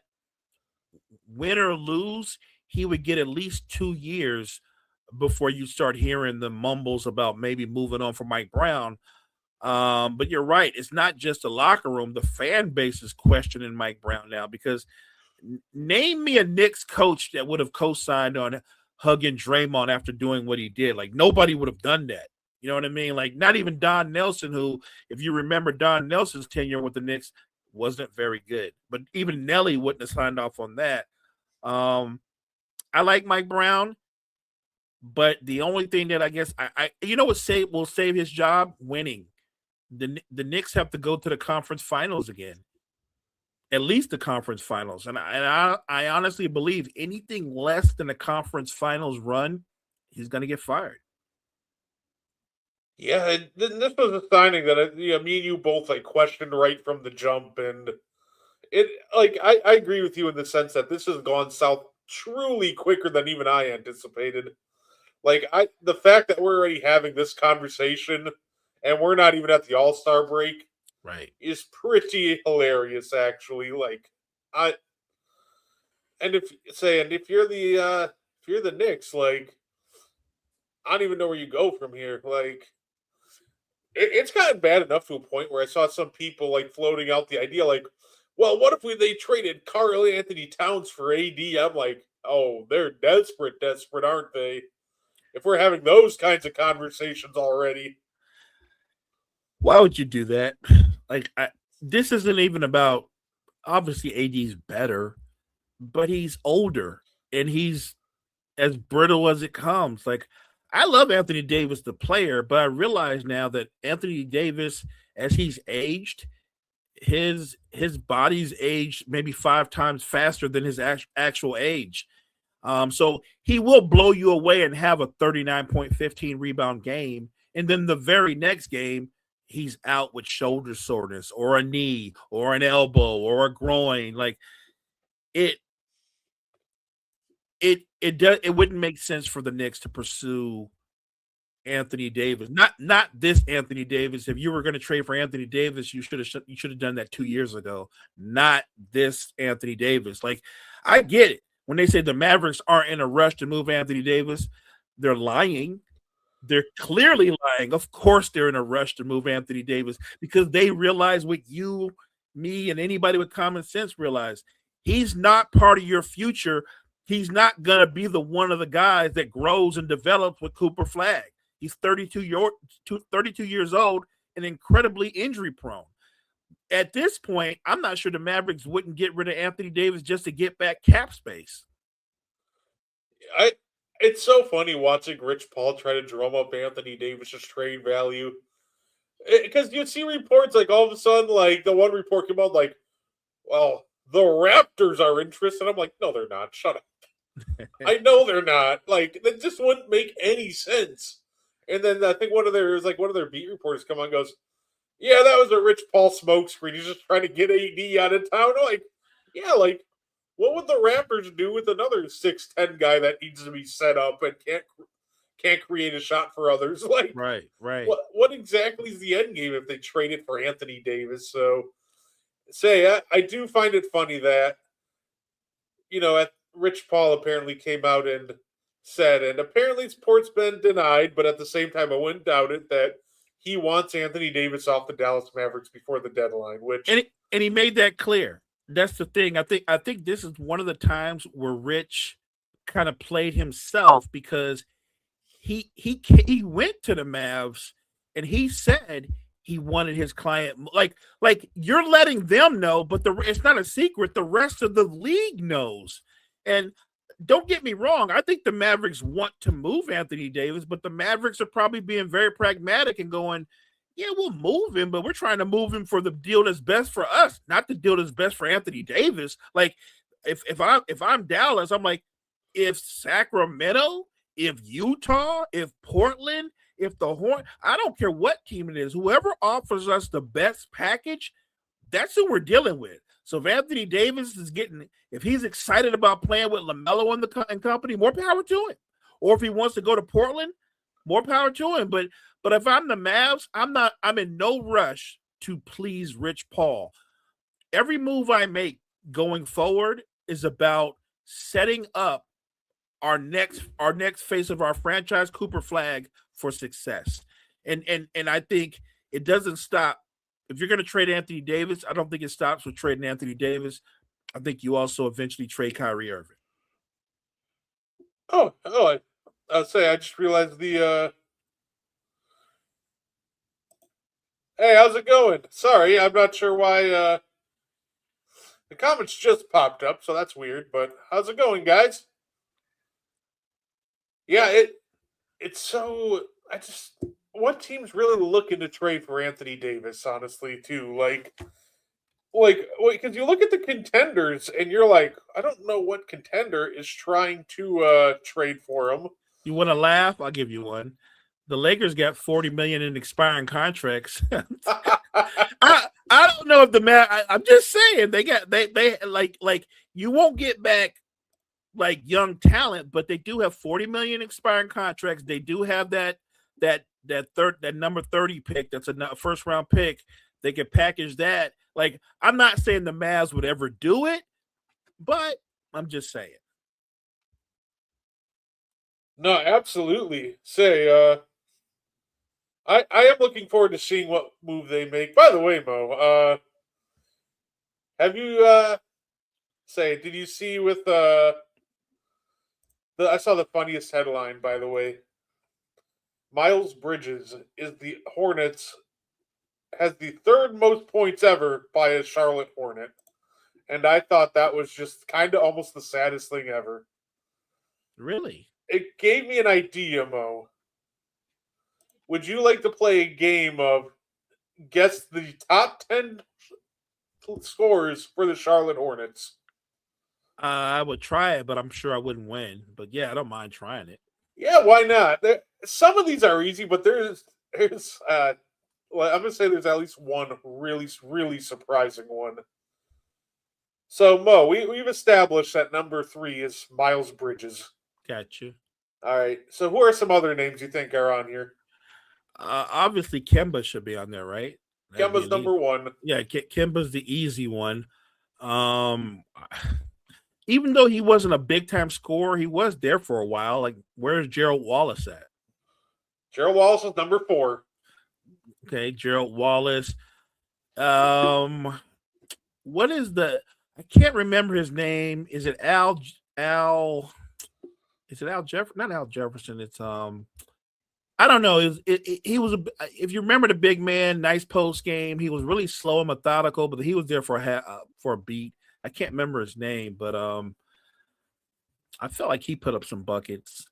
win or lose, he would get at least 2 years before you start hearing the mumbles about maybe moving on for Mike Brown. But you're right. It's not just the locker room. The fan base is questioning Mike Brown now because name me a Knicks coach that would have co-signed on hugging Draymond after doing what he did. Like, nobody would have done that. You know what I mean? Like, not even Don Nelson, who, if you remember Don Nelson's tenure with the Knicks, wasn't very good. But even Nelly wouldn't have signed off on that. I like Mike Brown, but the only thing that I guess what will save his job? Winning. The Knicks have to go to the conference finals again, at least the conference finals. And I honestly believe anything less than a conference finals run, he's going to get fired. Yeah, this was a signing that me and you both questioned right from the jump, and I agree with you in the sense that this has gone south truly quicker than even I anticipated. The fact that we're already having this conversation and we're not even at the All-Star break, right, is pretty hilarious, actually. If you're the Knicks, I don't even know where you go from here. It's gotten bad enough to a point where I saw some people floating out the idea, well, what if they traded Karl Anthony Towns for AD? I'm like, oh, they're desperate, aren't they? If we're having those kinds of conversations already. Why would you do that? This isn't even about, obviously AD's better, but he's older and he's as brittle as it comes. I love Anthony Davis, the player, but I realize now that Anthony Davis, as he's aged, his body's aged maybe 5 times faster than his actual age. So he will blow you away and have a 39.15 rebound game. And then the very next game, he's out with shoulder soreness or a knee or an elbow or a groin. It wouldn't make sense for the Knicks to pursue Anthony Davis. Not this Anthony Davis. If you were going to trade for Anthony Davis, you should have done that 2 years ago. Not this Anthony Davis. I get it. When they say the Mavericks aren't in a rush to move Anthony Davis, they're lying. They're clearly lying. Of course, they're in a rush to move Anthony Davis because they realize what you, me, and anybody with common sense realize. He's not part of your future. He's not going to be the one of the guys that grows and develops with Cooper Flag. He's 32 years old and incredibly injury prone. At this point, I'm not sure the Mavericks wouldn't get rid of Anthony Davis just to get back cap space. It's so funny watching Rich Paul try to drum up Anthony Davis's trade value. Because you'd see reports like all of a sudden, like the one report came out like, well, the Raptors are interested. I'm like, no, they're not. Shut up. I know they're not. Like, that just wouldn't make any sense. And then I think one of their beat reporters come on and goes, yeah, that was a Rich Paul smokescreen. He's just trying to get AD out of town. I'm like, yeah, like, what would the Raptors do with another 6'10" guy that needs to be set up and can't create a shot for others? Like, right. What exactly is the end game if they traded for Anthony Davis? So, I do find it funny that, Rich Paul apparently came out and said, and apparently sport's been denied, but at the same time, I wouldn't doubt it, that he wants Anthony Davis off the Dallas Mavericks before the deadline. And he made that clear. That's the thing. I think this is one of the times where Rich kind of played himself because he went to the Mavs and he said he wanted his client like you're letting them know, but it's not a secret. The rest of the league knows. And don't get me wrong, I think the Mavericks want to move Anthony Davis, but the Mavericks are probably being very pragmatic and going, yeah, we'll move him, but we're trying to move him for the deal that's best for us, not the deal that's best for Anthony Davis. Like, if I'm Dallas, I'm like, if Sacramento, if Utah, if Portland, if the Horn, I don't care what team it is, whoever offers us the best package, that's who we're dealing with. So if Anthony Davis if he's excited about playing with LaMelo and company, more power to him. Or if he wants to go to Portland, more power to him. But if I'm the Mavs, I'm in no rush to please Rich Paul. Every move I make going forward is about setting up our next phase of our franchise, Cooper Flag, for success. And I think it doesn't stop. If you're going to trade Anthony Davis, I don't think it stops with trading Anthony Davis. I think you also eventually trade Kyrie Irving. I'll say I just realized the hey, how's it going? Sorry, I'm not sure why the comments just popped up, so that's weird, but how's it going, guys? Yeah, it's so what team's really looking to trade for Anthony Davis, honestly, too? Like because you look at the contenders and you're like, I don't know what contender is trying to trade for him. You want to laugh? I'll give you one. The Lakers got $40 million in expiring contracts. I don't know if I'm just saying they like you won't get back like young talent, but they do have $40 million expiring contracts. They do have that number 30 pick. That's a first round pick. They can package that. Like, I'm not saying the Mavs would ever do it, but I'm just saying. No, absolutely. I am looking forward to seeing what move they make. By the way, Mo, have you did you see with I saw the funniest headline, by the way. Miles Bridges is the Hornets has the third most points ever by a Charlotte Hornet. And I thought that was just kind of almost the saddest thing ever. Really? It gave me an idea, Mo. Would you like to play a game of guess the top 10 scores for the Charlotte Hornets? I would try it, but I'm sure I wouldn't win. But yeah, I don't mind trying it. Yeah, why not? Some of these are easy, but there's I'm gonna say there's at least one really, really surprising one. So Mo, we've established that number 3 is Miles Bridges. Got you. All right. So who are some other names you think are on here? Obviously, Kemba should be on there, right? Kemba's number 1. Yeah, Kemba's the easy one. Even though he wasn't a big time scorer, he was there for a while. Like, where's Gerald Wallace at? Gerald Wallace is number 4. Okay, Gerald Wallace. What is the? I can't remember his name. Is it Al? Is it Al Jefferson? Not Al Jefferson. It's I don't know. He was if you remember the big man, nice post game. He was really slow and methodical, but he was there for a beat. I can't remember his name, but I felt like he put up some buckets.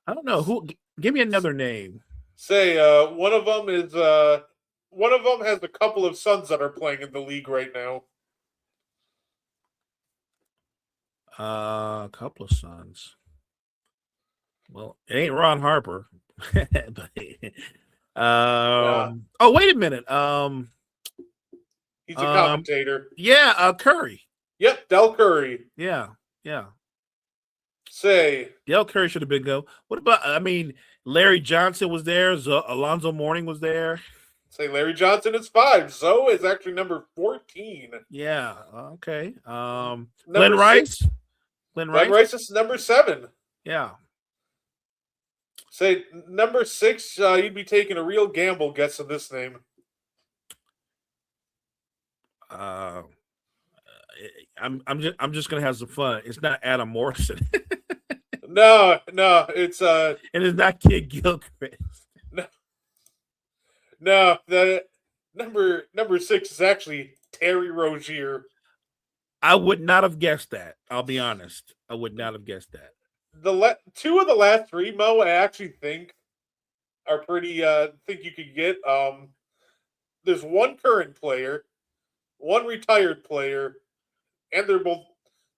I don't know who. Give me another name. Say one of them has a couple of sons that are playing in the league right now. A couple of sons. Well, it ain't Ron Harper. But, Yeah. Oh, wait a minute. He's a commentator. Yeah, Curry. Yep, Del Curry. Yeah. Say Del Curry should have been go. What about? I mean, Larry Johnson was there. Alonzo Mourning was there. Say Larry Johnson is 5. Zoe is actually number 14. Yeah. Okay. Number Glenn Rice. 6. Glenn Glenn Rice. Rice is number 7. Yeah. Say number 6. You'd be taking a real gamble guessing this name. I'm just gonna have some fun. It's not Adam Morrison. No, it's and it's not Kid Gilchrist. No, the number 6 is actually Terry Rozier. I would not have guessed that. I'll be honest. I would not have guessed that. The 2 of the last 3, Mo, I actually think are pretty. Think you could get. There's one current player, one retired player, and they're both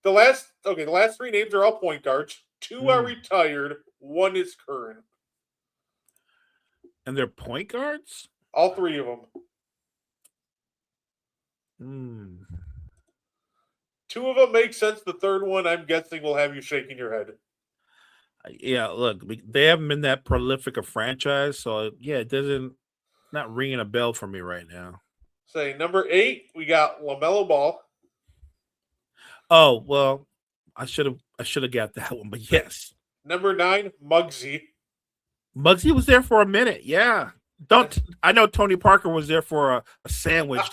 the last. Okay, the last 3 names are all point guards. 2 are retired. 1 is current. And they're point guards? All 3 of them. 2 of them make sense. The third one, I'm guessing, will have you shaking your head. Yeah, look, they haven't been that prolific a franchise, so yeah, it doesn't not ringing a bell for me right now. Say number 8, we got LaMelo Ball. Oh well, I should have got that one, but yes. Number 9, Muggsy. Muggsy was there for a minute, yeah. I know Tony Parker was there for a sandwich.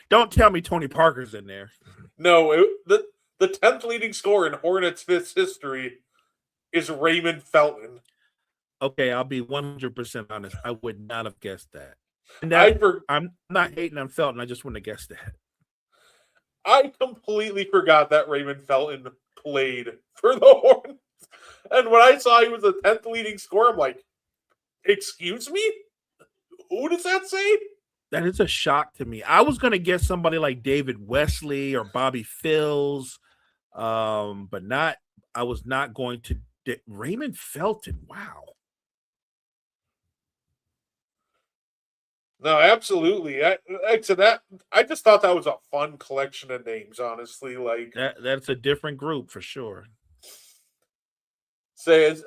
Don't tell me Tony Parker's in there. No, the 10th leading scorer in Hornets history is Raymond Felton. Okay, I'll be 100% honest. I would not have guessed that. And I'm not hating on Felton. I just wouldn't have guessed that. I completely forgot that Raymond Felton played for the Hornets. And when I saw he was the 10th leading scorer, I'm like, excuse me? Who does that say? That is a shock to me. I was going to guess somebody like David Wesley or Bobby Phills, but not. I was not going to. Raymond Felton. Wow. No, absolutely. I just thought that was a fun collection of names. Honestly, like that's a different group for sure. Speaking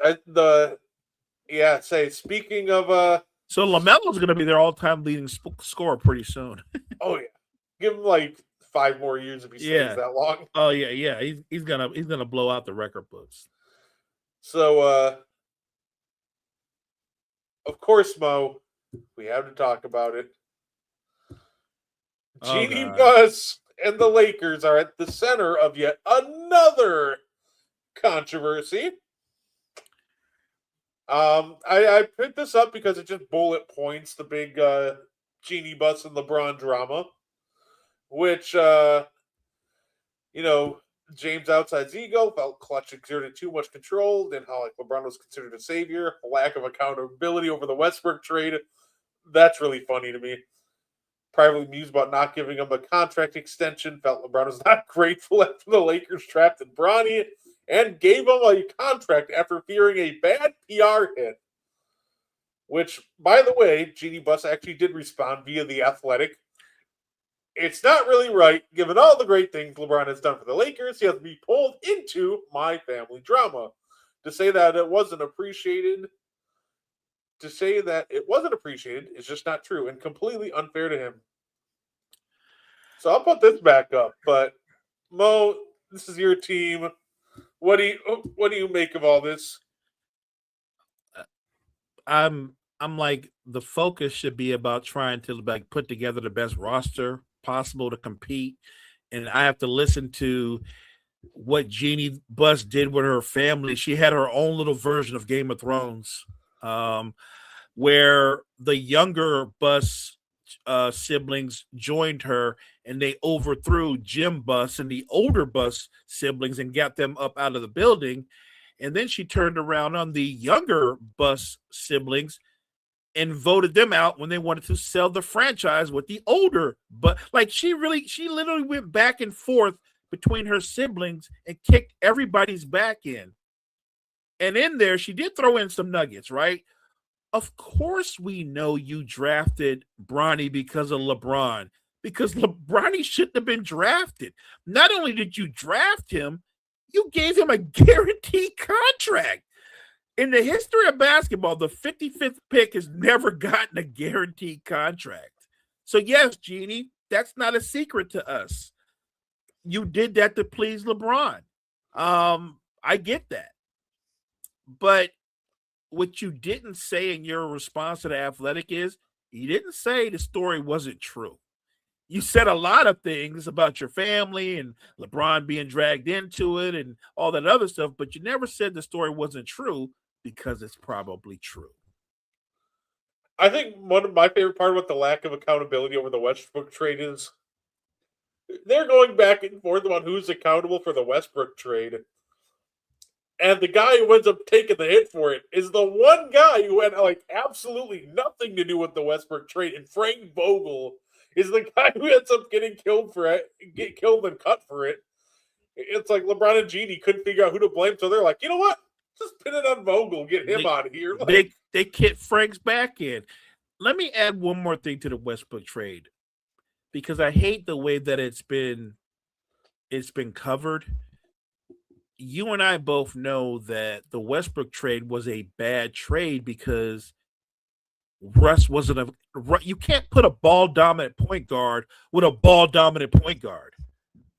of so LaMelo's going to be their all-time leading scorer pretty soon. Oh yeah, give him like 5 more years if he stays that long. Oh yeah. He's gonna blow out the record books. So of course, Mo, we have to talk about it. Jeanie Buss and the Lakers are at the center of yet another controversy. I picked this up because it just bullet points the big Jeanie Buss and LeBron drama, which James Outside's ego felt Clutch exerted too much control, and how LeBron was considered a savior, a lack of accountability over the Westbrook trade. That's really funny to me. Privately mused about not giving him a contract extension, felt LeBron was not grateful after the Lakers drafted Bronny and gave him a contract after fearing a bad PR hit. Which, by the way, Jeanie Buss actually did respond via The Athletic. It's not really right, given all the great things LeBron has done for the Lakers, he has to be pulled into my family drama. To say that it wasn't appreciated is just not true and completely unfair to him. So I'll put this back up, but Mo, this is your team. What do you make of all this? I'm I'm like, the focus should be about trying to like put together the best roster possible to compete. And I have to listen to what Jeanie Buss did with her family. She had her own little version of Game of Thrones, where the younger Buss siblings joined her and they overthrew Jim Buss and the older Buss siblings and got them up out of the building. And then she turned around on the younger Buss siblings and voted them out when they wanted to sell the franchise with the older. But like she literally went back and forth between her siblings and kicked everybody's back in. And in there, she did throw in some nuggets, right? Of course, we know you drafted Bronny because of LeBron, because Bronny shouldn't have been drafted. Not only did you draft him, you gave him a guaranteed contract. In the history of basketball, the 55th pick has never gotten a guaranteed contract. So yes, Jeanie, that's not a secret to us. You did that to please LeBron. I get that. But what you didn't say in your response to The Athletic is you didn't say the story wasn't true. You said a lot of things about your family and LeBron being dragged into it and all that other stuff, but you never said the story wasn't true because it's probably true. I think one of my favorite part about the lack of accountability over the Westbrook trade is they're going back and forth about who's accountable for the Westbrook trade. And the guy who ends up taking the hit for it is the one guy who had like absolutely nothing to do with the Westbrook trade. And Frank Vogel is the guy who ends up getting killed for it, get killed and cut for it. It's like LeBron and Jeanie couldn't figure out who to blame, so they're like, you know what? Just pin it on Vogel, get him out of here. Like, they kicked Frank's back in. Let me add one more thing to the Westbrook trade because I hate the way that it's been covered. You and I both know that the Westbrook trade was a bad trade because Russ wasn't you can't put a ball dominant point guard with a ball dominant point guard.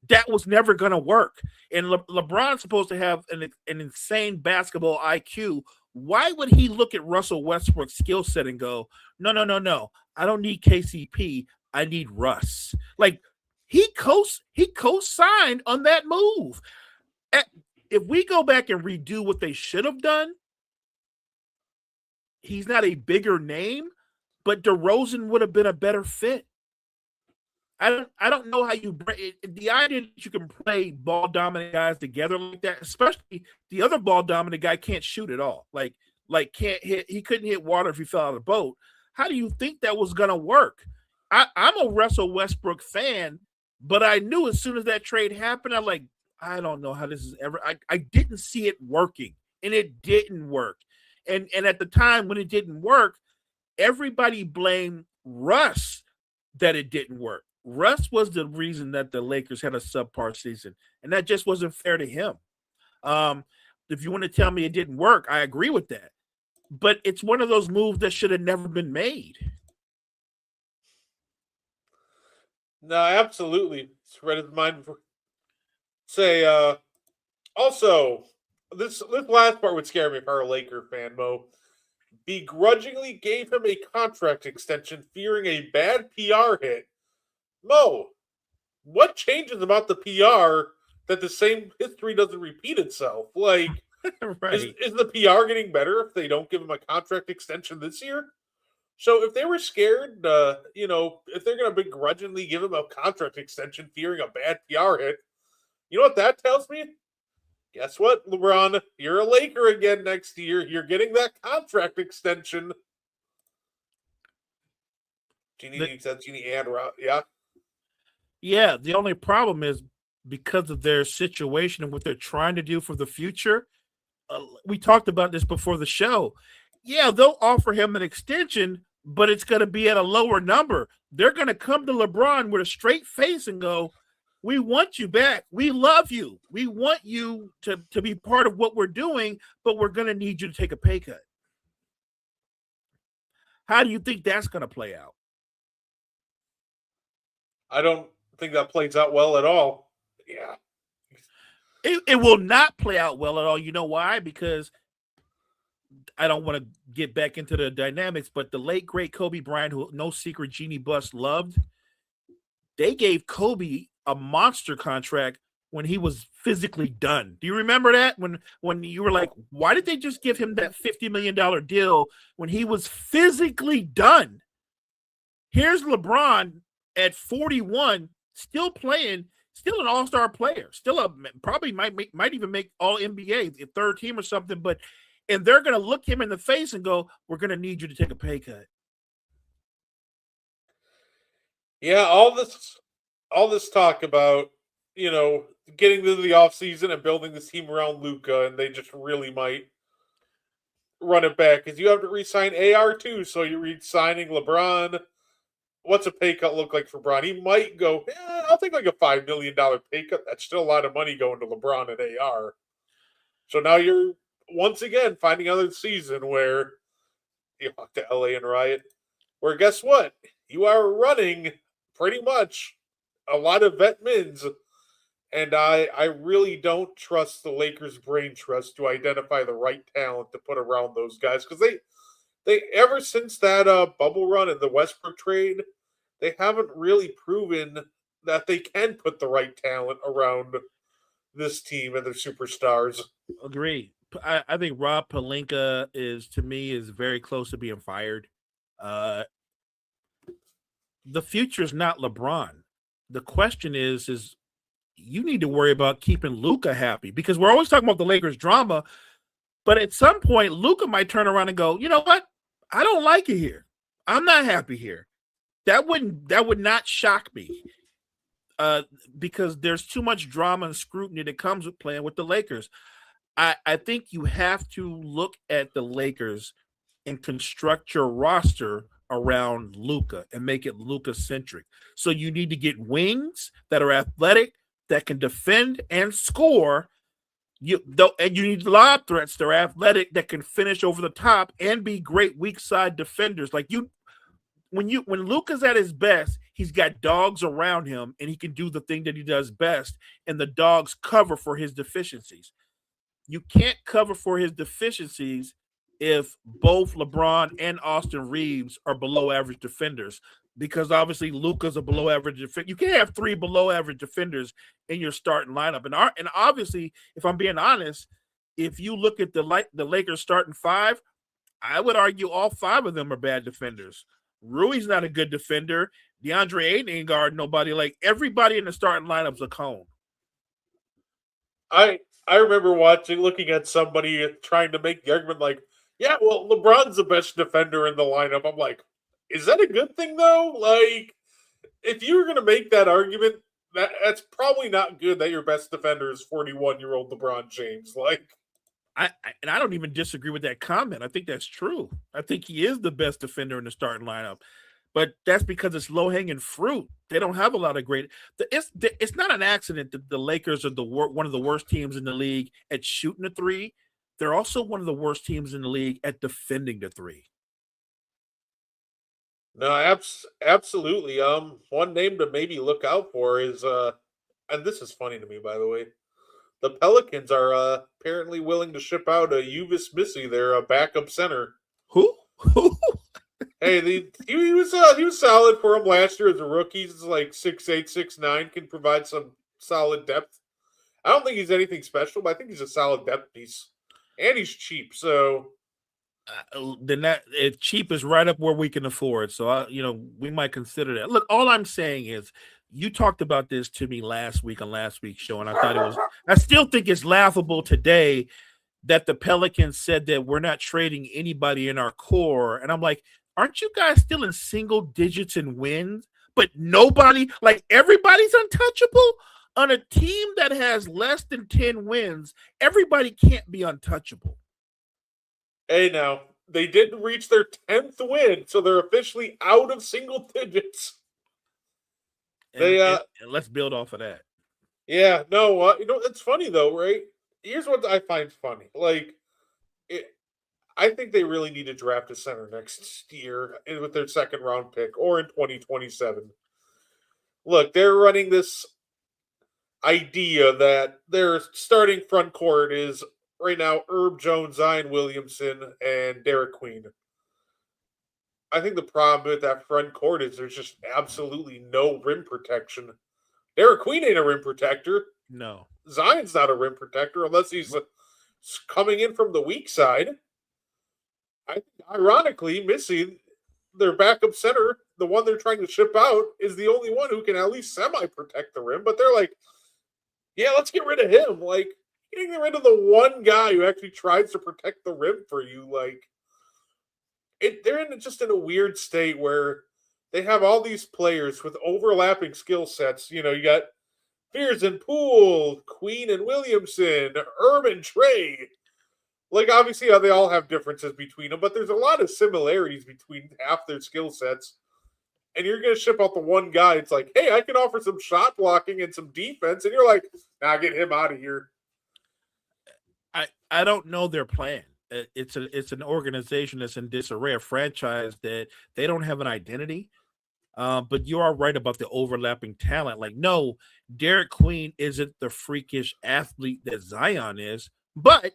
That was never going to work. And LeBron's supposed to have an insane basketball IQ. Why would he look at Russell Westbrook's skill set and go, no, I don't need KCP. I need Russ. Like he co-signed on that move. If we go back and redo what they should have done, he's not a bigger name, but DeRozan would have been a better fit. I don't know how you the idea that you can play ball dominant guys together like that, especially the other ball dominant guy can't shoot at all. Like can't hit. He couldn't hit water if he fell out of the boat. How do you think that was gonna work? I'm a Russell Westbrook fan, but I knew as soon as that trade happened, I don't know how this is ever. I didn't see it working, and it didn't work. And at the time when it didn't work, everybody blamed Russ that it didn't work. Russ was the reason that the Lakers had a subpar season, and that just wasn't fair to him. If you want to tell me it didn't work, I agree with that. But it's one of those moves that should have never been made. no, absolutely. It's read his mind. Say, also, this last part would scare me if I were a Laker fan, Mo. Begrudgingly gave him a contract extension, fearing a bad PR hit. Mo, what changes about the PR that the same history doesn't repeat itself? Like, Right. is the PR getting better if they don't give him a contract extension this year? So if they were scared, if they're going to begrudgingly give him a contract extension, fearing a bad PR hit, you know what that tells me? Guess what, LeBron? You're a Laker again next year. You're getting that contract extension. Jeanie said Jeanie and Rob. Yeah. Yeah, the only problem is because of their situation and what they're trying to do for the future. We talked about this before the show. Yeah, they'll offer him an extension, but it's going to be at a lower number. They're going to come to LeBron with a straight face and go, we want you back. We love you. We want you to be part of what we're doing, but we're going to need you to take a pay cut. How do you think that's going to play out? I don't think that plays out well at all. Yeah. It will not play out well at all. You know why? Because I don't want to get back into the dynamics, but the late great Kobe Bryant, who no secret Jeanie Buss loved, they gave Kobe a monster contract when he was physically done. Do you remember that? When you were like, why did they just give him that $50 million deal when he was physically done? Here's LeBron at 41, still playing, still an all-star player, still probably might even make all NBA, third team or something, and they're going to look him in the face and go, we're going to need you to take a pay cut. Yeah, all this talk about, getting into the offseason and building this team around Luka, and they just really might run it back because you have to re-sign AR too. So you're re-signing LeBron. What's a pay cut look like for Bron? He might go, I'll take like a $5 million pay cut. That's still a lot of money going to LeBron and AR. So now you're once again finding another season where you walk to LA and riot, where guess what? You are running pretty much a lot of vet mins. And I really don't trust the Lakers' brain trust to identify the right talent to put around those guys. Because they ever since that bubble run and the Westbrook trade, they haven't really proven that they can put the right talent around this team and their superstars. Agree. I think Rob Pelinka is very close to being fired. The future is not LeBron. The question is you need to worry about keeping Luka happy, because we're always talking about the Lakers drama, but at some point Luka might turn around and go, you know what? I don't like it here. I'm not happy here. That would not shock me. Because there's too much drama and scrutiny that comes with playing with the Lakers. I think you have to look at the Lakers and construct your roster around Luka and make it Luka-centric. So you need to get wings that are athletic, that can defend and score. And you need lob threats that are athletic, that can finish over the top and be great weak side defenders. When Luka's at his best, he's got dogs around him and he can do the thing that he does best, and the dogs cover for his deficiencies. You can't cover for his deficiencies if both LeBron and Austin Reeves are below average defenders, because obviously Luka's a below average defender. You can't have three below average defenders in your starting lineup. And obviously, if I'm being honest, if you look at the Lakers starting five, I would argue all five of them are bad defenders. Rui's not a good defender. DeAndre Ayton ain't guard nobody. Like, everybody in the starting lineup's a cone. I remember looking at somebody trying to make the argument like, yeah, well, LeBron's the best defender in the lineup. I'm like, is that a good thing though? Like, if you were going to make that argument, that's probably not good that your best defender is 41-year-old LeBron James. Like, I don't even disagree with that comment. I think that's true. I think he is the best defender in the starting lineup, but that's because it's low-hanging fruit. They don't have a lot of great. It's not an accident that the Lakers are one of the worst teams in the league at shooting the three. They're also one of the worst teams in the league at defending the three. No, absolutely. One name to maybe look out for is and this is funny to me, by the way. The Pelicans are apparently willing to ship out Uvis Missy, their backup center. Who? Hey, he was solid for him last year as a rookie. He's like 6'8", 6'9", can provide some solid depth. I don't think he's anything special, but I think he's a solid depth piece, and he's cheap. So then cheap is right up where we can afford. So we might consider that. Look, all I'm saying is, you talked about this to me last week on last week's show, and I still think it's laughable today that the Pelicans said that we're not trading anybody in our core. And I'm like, aren't you guys still in single digits in wins? But nobody, like, everybody's untouchable? On a team that has less than 10 wins, everybody can't be untouchable. Hey, now, they didn't reach their 10th win, so they're officially out of single digits. And let's build off of that. Yeah, no, it's funny though, right? Here's what I find funny. Like, I think they really need to draft a center next year with their second round pick or in 2027. Look, they're running this idea that their starting front court is right now Herb Jones, Zion Williamson, and Derek Queen. I think the problem with that front court is there's just absolutely no rim protection. Derek Queen ain't a rim protector. No. Zion's not a rim protector unless he's coming in from the weak side. I think, ironically, Missy, their backup center, the one they're trying to ship out, is the only one who can at least semi-protect the rim. But they're like, yeah, let's get rid of him. Like, getting rid of the one guy who actually tries to protect the rim for you, like, they're just in a weird state where they have all these players with overlapping skill sets. You know, you got Fears and Poole, Queen and Williamson, Herb and Trey. Like, obviously, they all have differences between them, but there's a lot of similarities between half their skill sets. And you're going to ship out the one guy. It's like, hey, I can offer some shot blocking and some defense. And you're like, nah, get him out of here. I don't know their plan. It's an organization that's in disarray, a franchise that they don't have an identity. But you are right about the overlapping talent. Like, no, Derek Queen isn't the freakish athlete that Zion is, but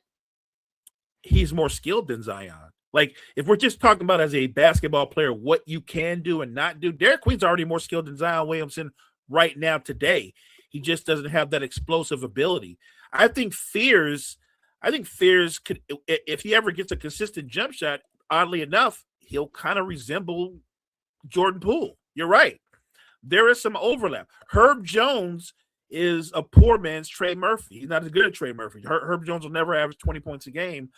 he's more skilled than Zion. Like, if we're just talking about as a basketball player, what you can do and not do, Derek Queen's already more skilled than Zion Williamson right now today. He just doesn't have that explosive ability. I think Fears could, if he ever gets a consistent jump shot, oddly enough, he'll kind of resemble Jordan Poole. You're right. There is some overlap. Herb Jones is a poor man's Trey Murphy. He's not as good as Trey Murphy. Herb Jones will never average 20 points a game.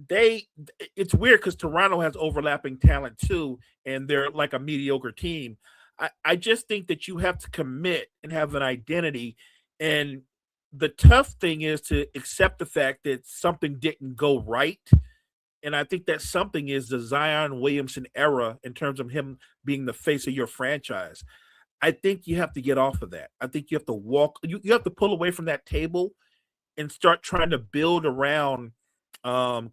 It's weird because Toronto has overlapping talent too, and they're like a mediocre team. I just think that you have to commit and have an identity. And the tough thing is to accept the fact that something didn't go right. And I think that something is the Zion Williamson era in terms of him being the face of your franchise. I think you have to get off of that. I think you have to you have to pull away from that table and start trying to build around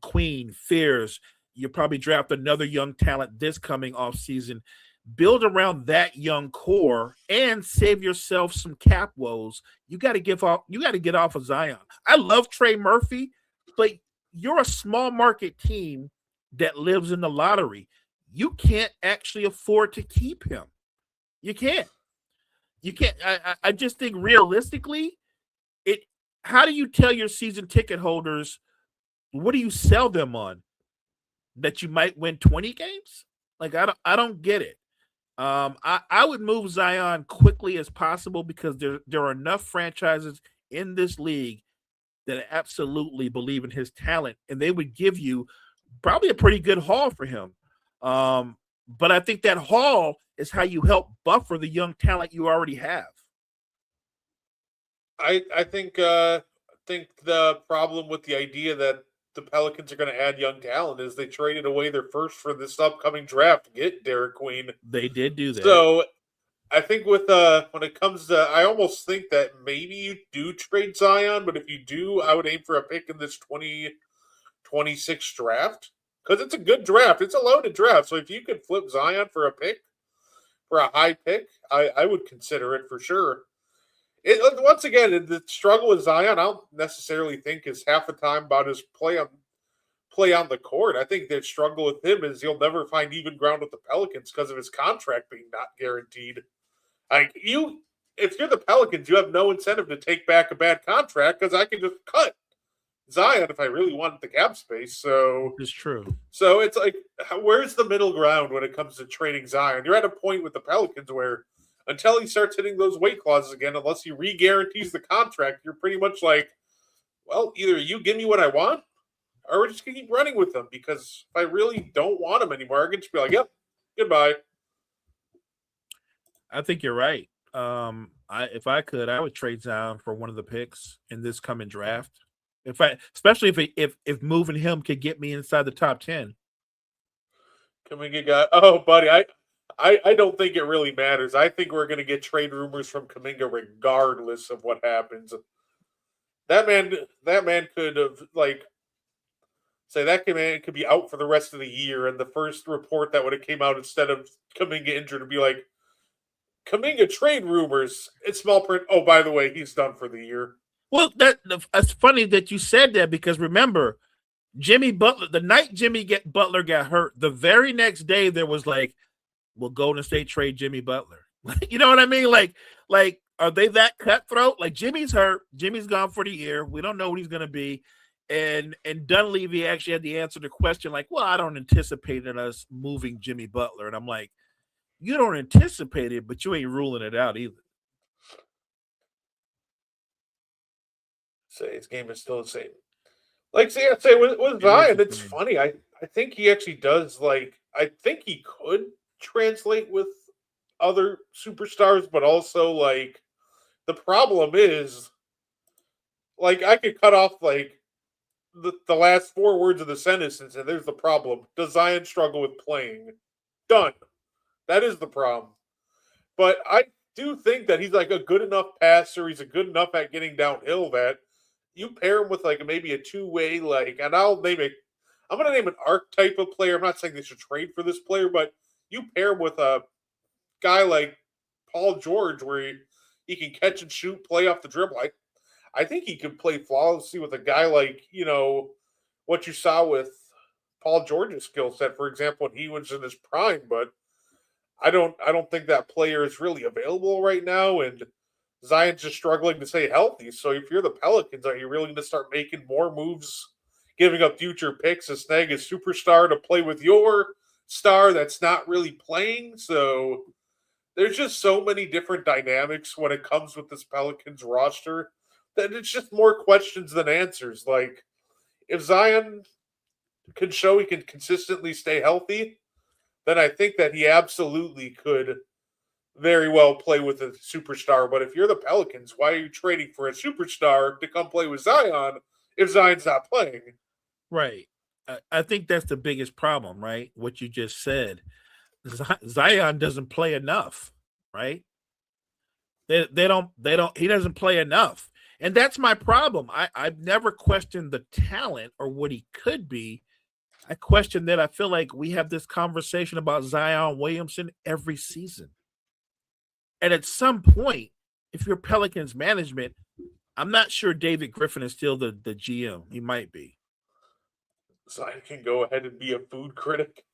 Queen, Fears. You probably draft another young talent this coming off season. Build around that young core and save yourself some cap woes. You got to get off of Zion. I love Trey Murphy, but you're a small market team that lives in the lottery. You can't actually afford to keep him. You can't. I just think realistically, how do you tell your season ticket holders, what do you sell them on? That you might win 20 games? Like, I don't get it. I would move Zion quickly as possible because there are enough franchises in this league that absolutely believe in his talent, and they would give you probably a pretty good haul for him. But I think that haul is how you help buffer the young talent you already have. I think the problem with the idea that the Pelicans are going to add young talent is they traded away their first for this upcoming draft to get Derek Queen. They did do that. So I think with when it comes to, I almost think that maybe you do trade Zion, but if you do, I would aim for a pick in this 2026 draft because it's a good draft. It's a loaded draft. So if you could flip Zion for a pick, for a high pick, I would consider it for sure. Once again, the struggle with Zion, I don't necessarily think is half the time about his play on the court. I think the struggle with him is he'll never find even ground with the Pelicans because of his contract being not guaranteed. Like if you're the Pelicans, you have no incentive to take back a bad contract because I can just cut Zion if I really wanted the cap space. So it's true. So it's like, where's the middle ground when it comes to trading Zion? You're at a point with the Pelicans where until he starts hitting those weight clauses again, unless he re-guarantees the contract, you're pretty much like, well, either you give me what I want, or we're just going to keep running with him, because if I really don't want him anymore, I can just be like, yep, goodbye. I think you're right. If I could, I would trade Zion for one of the picks in this coming draft. Especially if moving him could get me inside the top 10. Kuminga guy. Oh, buddy, I don't think it really matters. I think we're going to get trade rumors from Kuminga regardless of what happens. That man could have, that man could be out for the rest of the year, and the first report that would have came out instead of Kuminga injured would be like, Kuminga trade rumors. It's small print. Oh, by the way, he's done for the year. Well, it's funny that you said that because remember, Jimmy Butler, the night Butler got hurt, the very next day there was like, will Golden State trade Jimmy Butler? You know what I mean? Like, are they that cutthroat? Like Jimmy's hurt, Jimmy's gone for the year. We don't know what he's gonna be. And Dunleavy actually had to answer the question, like, well, I don't anticipate us moving Jimmy Butler. And I'm like, you don't anticipate it, but you ain't ruling it out either. Say his game is still the same. Like, see, I'd say with Zion, it's funny. I think he actually does, like, I think he could translate with other superstars, but also, like, the problem is, like, I could cut off, like, the last 4 words of the sentence and say, there's the problem. Does Zion struggle with playing? Done. That is the problem. But I do think that he's, like, a good enough passer. He's a good enough at getting downhill that you pair him with like maybe a two-way, like, and I'm gonna name an archetype of player. I'm not saying they should trade for this player, but you pair him with a guy like Paul George, where he can catch and shoot, play off the dribble. I think he could play flawlessly with a guy like, what you saw with Paul George's skill set, for example, when he was in his prime. But I don't think that player is really available right now, and Zion's just struggling to stay healthy. So if you're the Pelicans, are you really going to start making more moves, giving up future picks to snag a superstar to play with your star that's not really playing? So there's just so many different dynamics when it comes with this Pelicans roster that it's just more questions than answers. Like, if Zion can show he can consistently stay healthy, then I think that he absolutely could very well play with a superstar. But if you're the Pelicans, why are you trading for a superstar to come play with Zion if Zion's not playing? Right. I think that's the biggest problem, right? What you just said. Zion doesn't play enough, right? He doesn't play enough. And that's my problem. I've never questioned the talent or what he could be. I question that I feel like we have this conversation about Zion Williamson every season. And at some point, if you're Pelicans management, I'm not sure David Griffin is still the GM. He might be. Zion can go ahead and be a food critic.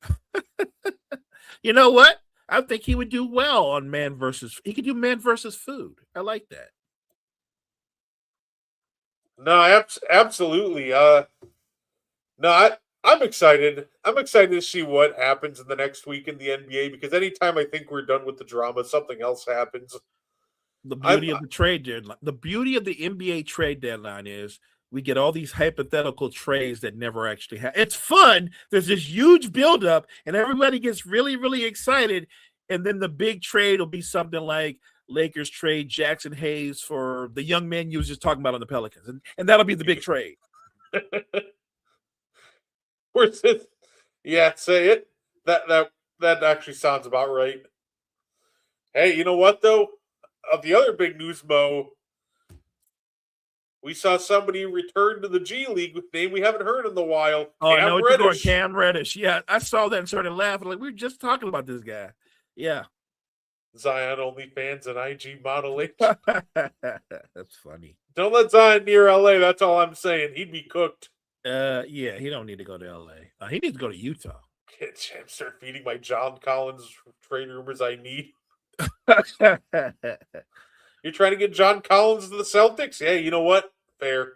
You know what? I think he would do well on he could do man versus food. I like that. No, absolutely. No, I'm excited. I'm excited to see what happens in the next week in the NBA, because anytime I think we're done with the drama, something else happens. The beauty of the trade deadline, the beauty of the NBA trade deadline is we get all these hypothetical trades that never actually happen. It's fun. There's this huge buildup, and everybody gets really, really excited. And then the big trade will be something like Lakers trade Jackson Hayes for the young man you was just talking about on the Pelicans, and that'll be the big trade. Where's it? Yeah, say it. That actually sounds about right. Hey, you know what though? Of the other big news, Mo, we saw somebody return to the G League with a name we haven't heard in a while. Oh, I know what you're going, Cam Reddish. Yeah, I saw that and started laughing. Like, we were just talking about this guy. Yeah. Zion OnlyFans and IG modeling. That's funny. Don't let Zion near LA. That's all I'm saying. He'd be cooked. Yeah, he don't need to go to LA. He needs to go to Utah. Can't start feeding my John Collins trade rumors I need. You're trying to get John Collins to the Celtics? Yeah, you know what? Fair.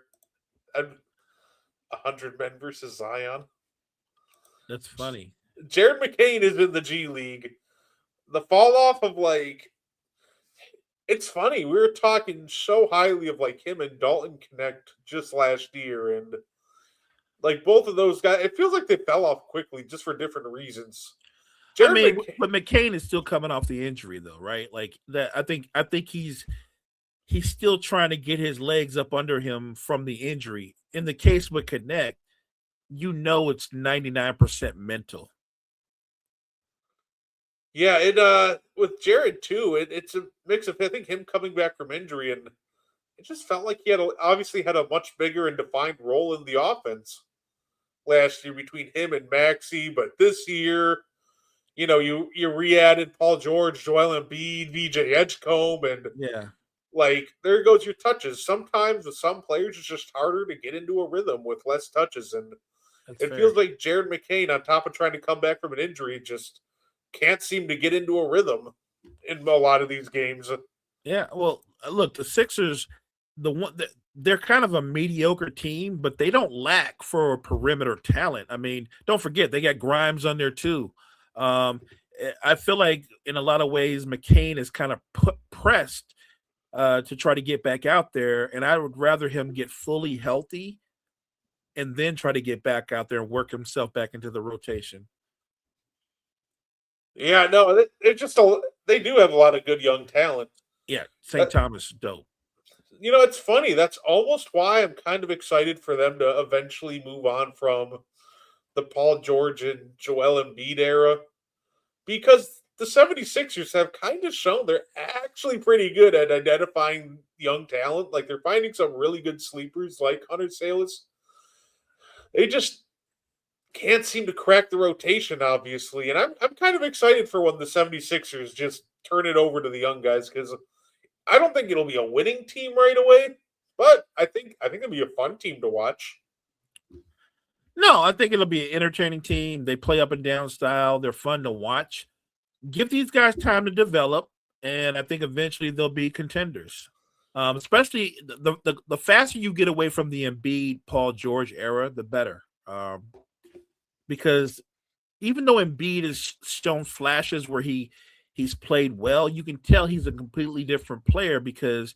100 men versus Zion. That's funny. Jared McCain is in the G League. The fall off of, like, it's funny. We were talking so highly of, like, him and Dalton Connect just last year, and like both of those guys, it feels like they fell off quickly just for different reasons. But McCain is still coming off the injury, though, right? Like that. I think he's still trying to get his legs up under him from the injury. In the case with Connect, it's 99% mental. Yeah, it with Jared too. It's a mix of, I think, him coming back from injury, and it just felt like he obviously had a much bigger and defined role in the offense last year between him and Maxey. But this year, you re-added Paul George, Joel Embiid, VJ Edgecombe, and Like, there goes your touches. Sometimes with some players, it's just harder to get into a rhythm with less touches. And That's it fair. feels like Jared McCain, on top of trying to come back from an injury, just can't seem to get into a rhythm in a lot of these games. Yeah, well, look, the Sixers, they're kind of a mediocre team, but they don't lack for perimeter talent. I mean, don't forget they got Grimes on there too. I feel like in a lot of ways McCain is kind of pressed to try to get back out there, and I would rather him get fully healthy and then try to get back out there and work himself back into the rotation. Yeah, no, it's just they do have a lot of good young talent. Yeah, St. Thomas, dope. You know, it's funny. That's almost why I'm kind of excited for them to eventually move on from the Paul George and Joel Embiid era, because the 76ers have kind of shown they're actually pretty good at identifying young talent. Like, they're finding some really good sleepers like Hunter Salas. They just can't seem to crack the rotation, obviously. And I'm kind of excited for when the 76ers just turn it over to the young guys, because I don't think it'll be a winning team right away, but I think it'll be a fun team to watch. No, I think it'll be an entertaining team. They play up and down style. They're fun to watch. Give these guys time to develop, and I think eventually they'll be contenders. Especially the faster you get away from the Embiid, Paul George era, the better. Because even though Embiid has shown flashes where he's played well, you can tell he's a completely different player because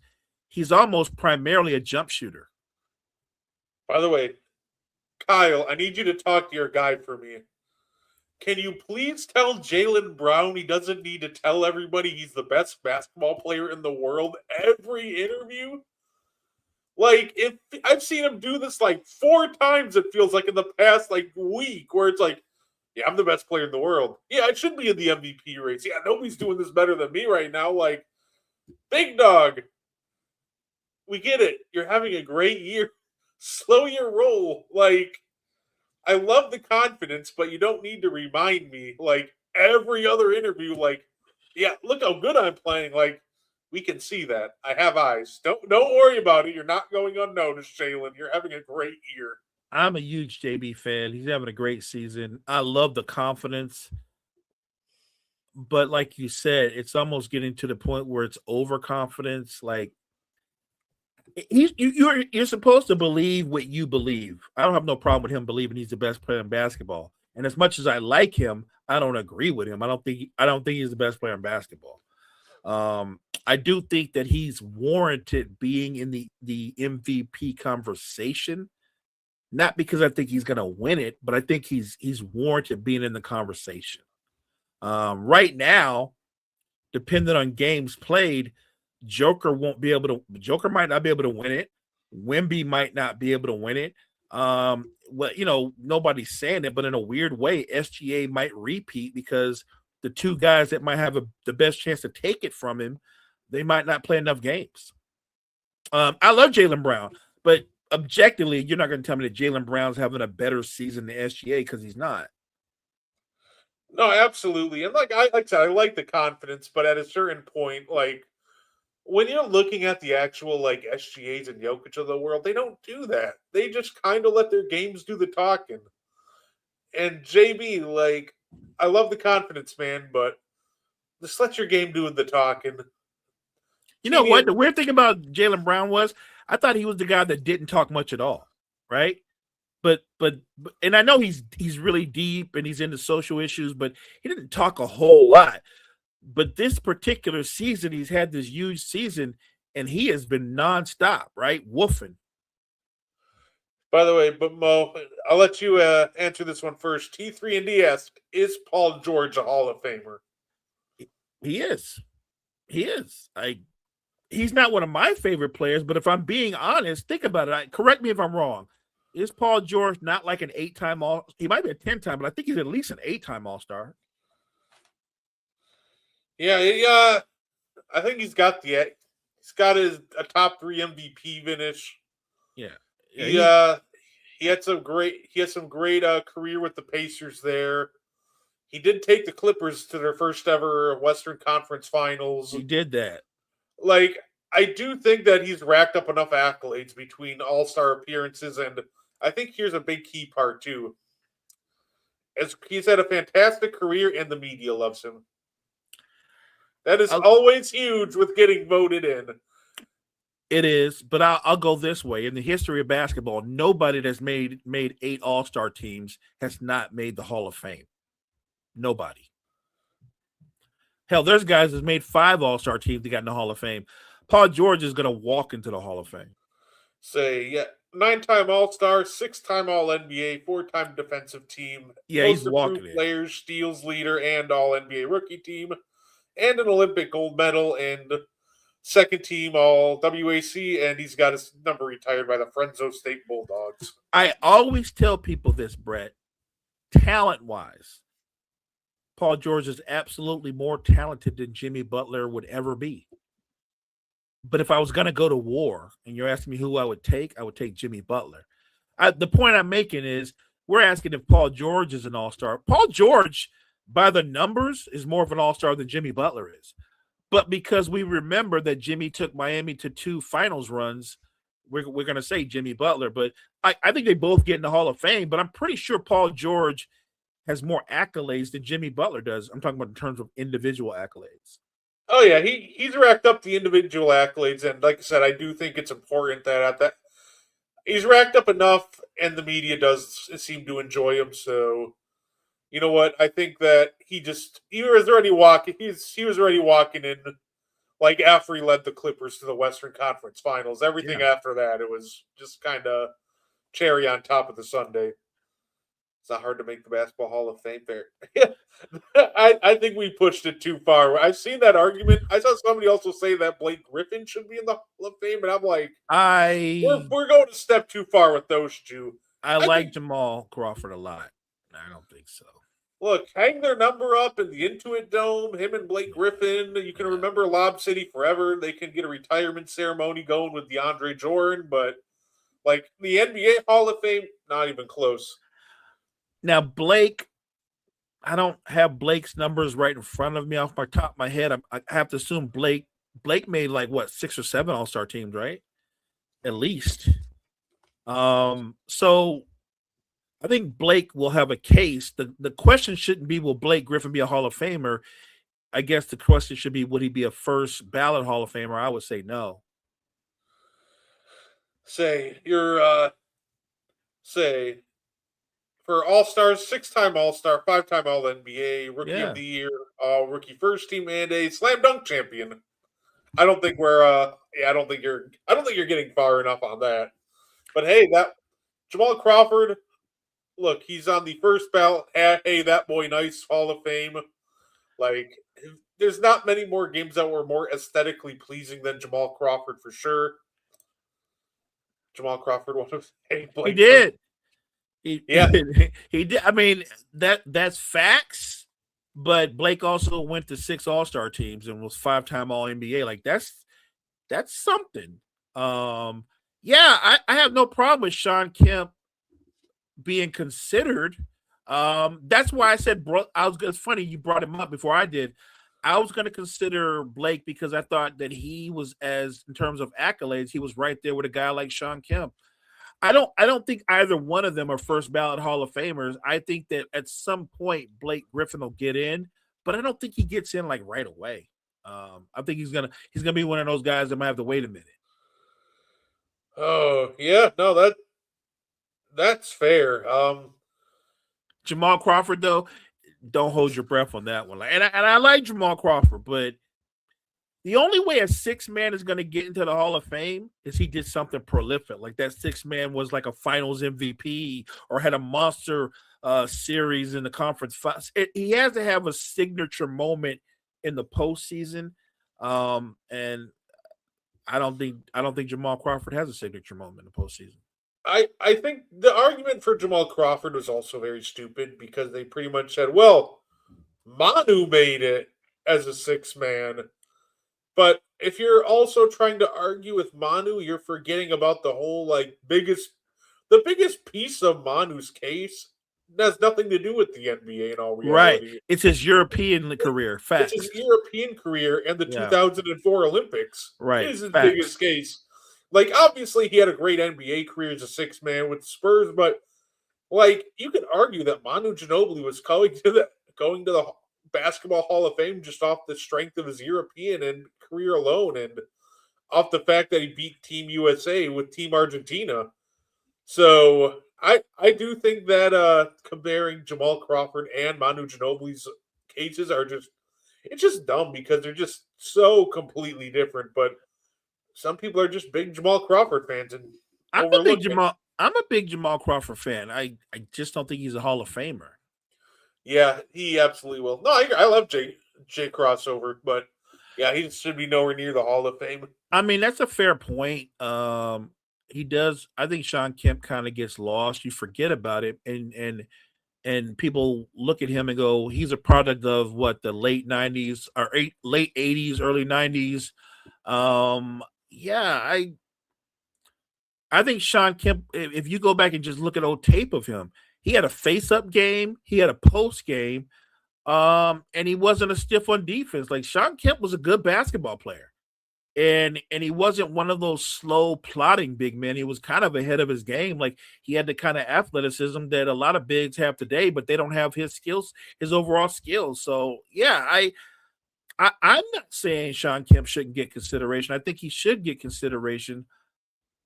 he's almost primarily a jump shooter. By the way, Kyle, I need you to talk to your guy for me. Can you please tell Jaylen Brown he doesn't need to tell everybody he's the best basketball player in the world every interview? Like, if I've seen him do this like 4 times, it feels like in the past like week, where it's like, yeah, I'm the best player in the world. Yeah, I should be in the MVP race. Yeah, nobody's doing this better than me right now. Like, big dog, we get it. You're having a great year. Slow your roll. Like, I love the confidence, but you don't need to remind me, like, every other interview, like, yeah, look how good I'm playing. Like, we can see that. I have eyes. Don't worry about it. You're not going unnoticed, Jalen. You're having a great year. I'm a huge JB fan. He's having a great season. I love the confidence. But like you said, it's almost getting to the point where it's overconfidence. Like, you're supposed to believe what you believe. I don't have no problem with him believing he's the best player in basketball. And as much as I like him, I don't agree with him. I don't think he's the best player in basketball. I do think that he's warranted being in the MVP conversation, not because I think he's going to win it, but I think he's warranted being in the conversation. Right now, depending on games played, Joker might not be able to win it. Wemby might not be able to win it. Well, nobody's saying it, but in a weird way, SGA might repeat because the two guys that might have the best chance to take it from him, they might not play enough games. I love Jaylen Brown, but objectively, you're not going to tell me that Jaylen Brown's having a better season than SGA because he's not. No, absolutely. And like I said, I like the confidence, but at a certain point, like, when you're looking at the actual like SGAs and Jokic of the world, they don't do that. They just kind of let their games do the talking. And JB, like, I love the confidence, man, but just let your game do the talking. You know what? The weird thing about Jaylen Brown was I thought he was the guy that didn't talk much at all, right? But and I know he's really deep and he's into social issues, but he didn't talk a whole lot. But this particular season, he's had this huge season, and he has been nonstop, right? Woofing. By the way, but Mo, I'll let you answer this one first. T3 and D asks, is Paul George a Hall of Famer? He is. He is. He's not one of my favorite players, but if I'm being honest, think about it. Correct me if I'm wrong. Is Paul George not like an 8-time all? He might be a 10-time, but I think he's at least an 8-time All-Star. Yeah, I think he's got a top 3 MVP finish. Yeah. He had some great career with the Pacers there. He did take the Clippers to their first ever Western Conference Finals. He did that. Like, I do think that he's racked up enough accolades between All-Star appearances, and I think here's a big key part too. As he's had a fantastic career, and the media loves him. That is always huge with getting voted in. It is, but I'll go this way. In the history of basketball, nobody that's made 8 All-Star teams has not made the Hall of Fame. Nobody. Hell, there's guys that's made 5 All-Star teams that got in the Hall of Fame. Paul George is going to walk into the Hall of Fame. Say, 9-time All-Star, 6-time All-NBA, 4-time defensive team. Yeah, he's walking in. Players, steals leader, and All-NBA rookie team, and an Olympic gold medal, and second team All-WAC, and he's got his number retired by the Fresno State Bulldogs. I always tell people this, Brett. Talent-wise, Paul George is absolutely more talented than Jimmy Butler would ever be. But if I was going to go to war and you're asking me who I would take Jimmy Butler. The point I'm making is we're asking if Paul George is an all-star. Paul George, by the numbers, is more of an all-star than Jimmy Butler is. But because we remember that Jimmy took Miami to 2 finals runs, we're going to say Jimmy Butler. But I think they both get in the Hall of Fame, but I'm pretty sure Paul George has more accolades than Jimmy Butler does. I'm talking about in terms of individual accolades. Oh yeah, he's racked up the individual accolades, and like I said, I do think it's important that he's racked up enough, and the media does seem to enjoy him. So, you know what? I think that he was already walking in, like after he led the Clippers to the Western Conference Finals. Everything after that, it was just kind of cherry on top of the sundae. It's not hard to make the Basketball Hall of Fame fair. I think we pushed it too far. I've seen that argument. I saw somebody also say that Blake Griffin should be in the Hall of Fame, and I'm like, we're going a step too far with those two. I like Jamal Crawford a lot. I don't think so. Look, hang their number up in the Intuit Dome, him and Blake Griffin. You can remember Lob City forever. They can get a retirement ceremony going with DeAndre Jordan, but like the NBA Hall of Fame, not even close. Now, Blake, I don't have Blake's numbers right in front of me off my top of my head. I have to assume Blake made like, 6 or 7 All-Star teams, right? At least. So I think Blake will have a case. The question shouldn't be, will Blake Griffin be a Hall of Famer? I guess the question should be, would he be a first ballot Hall of Famer? I would say no. For All-Stars, 6-time All-Star, 5-time All-NBA, Rookie of the Year, Rookie First Team, and a Slam Dunk champion. I don't think I don't think you're getting far enough on that. But hey, that Jamal Crawford, look, he's on the first ballot. Hey, that boy, nice Hall of Fame. Like, there's not many more games that were more aesthetically pleasing than Jamal Crawford for sure. Jamal Crawford, He did. He did. I mean, that's facts. But Blake also went to 6 All-Star teams and was 5-time All-NBA. Like that's something. I have no problem with Sean Kemp being considered. That's why I said, bro, it's funny you brought him up before I did. I was going to consider Blake because I thought that he was, as in terms of accolades, he was right there with a guy like Sean Kemp. I don't think either one of them are first ballot Hall of Famers. I think that at some point Blake Griffin will get in, but I don't think he gets in like right away. I think he's gonna be one of those guys that might have to wait a minute. Oh yeah, no, that's fair. Jamal Crawford though, don't hold your breath on that one. And I like Jamal Crawford, but the only way a 6-man is going to get into the Hall of Fame is he did something prolific. Like that 6-man was like a finals MVP or had a monster series in the conference. He has to have a signature moment in the postseason. And I don't think Jamal Crawford has a signature moment in the postseason. I think the argument for Jamal Crawford was also very stupid because they pretty much said, well, Manu made it as a 6-man. But if you're also trying to argue with Manu, you're forgetting about the whole the biggest piece of Manu's case has nothing to do with the NBA in all Right. reality. It's his European career. It's Facts. his European career and the Yeah. 2004 Olympics Right. is his Facts. biggest case. Like, obviously, he had a great NBA career as a six man with the Spurs, but like, you could argue that Manu Ginobili was going to the Basketball Hall of Fame just off the strength of his European and career alone, and off the fact that he beat Team USA with Team Argentina. So I do think that comparing Jamal Crawford and Manu Ginobili's cases are just dumb because they're just so completely different. But some people are just big Jamal Crawford fans and I'm a overlook big it. Jamal. I'm a big Jamal Crawford fan. I just don't think he's a Hall of Famer. Yeah, he absolutely will. No, I love Jay Crossover, but yeah, he should be nowhere near the Hall of Fame. I mean, that's a fair point. He does. I think Sean Kemp kind of gets lost. You forget about it, and people look at him and go, he's a product of what, the late '90s or late '80s, early '90s. Yeah, I think Sean Kemp, if you go back and just look at old tape of him, he had a face-up game, he had a post game, and he wasn't a stiff on defense. Like, Sean Kemp was a good basketball player. And he wasn't one of those slow plotting big men. He was kind of ahead of his game. Like, he had the kind of athleticism that a lot of bigs have today, but they don't have his skills, his overall skills. So yeah, I'm not saying Sean Kemp shouldn't get consideration. I think he should get consideration.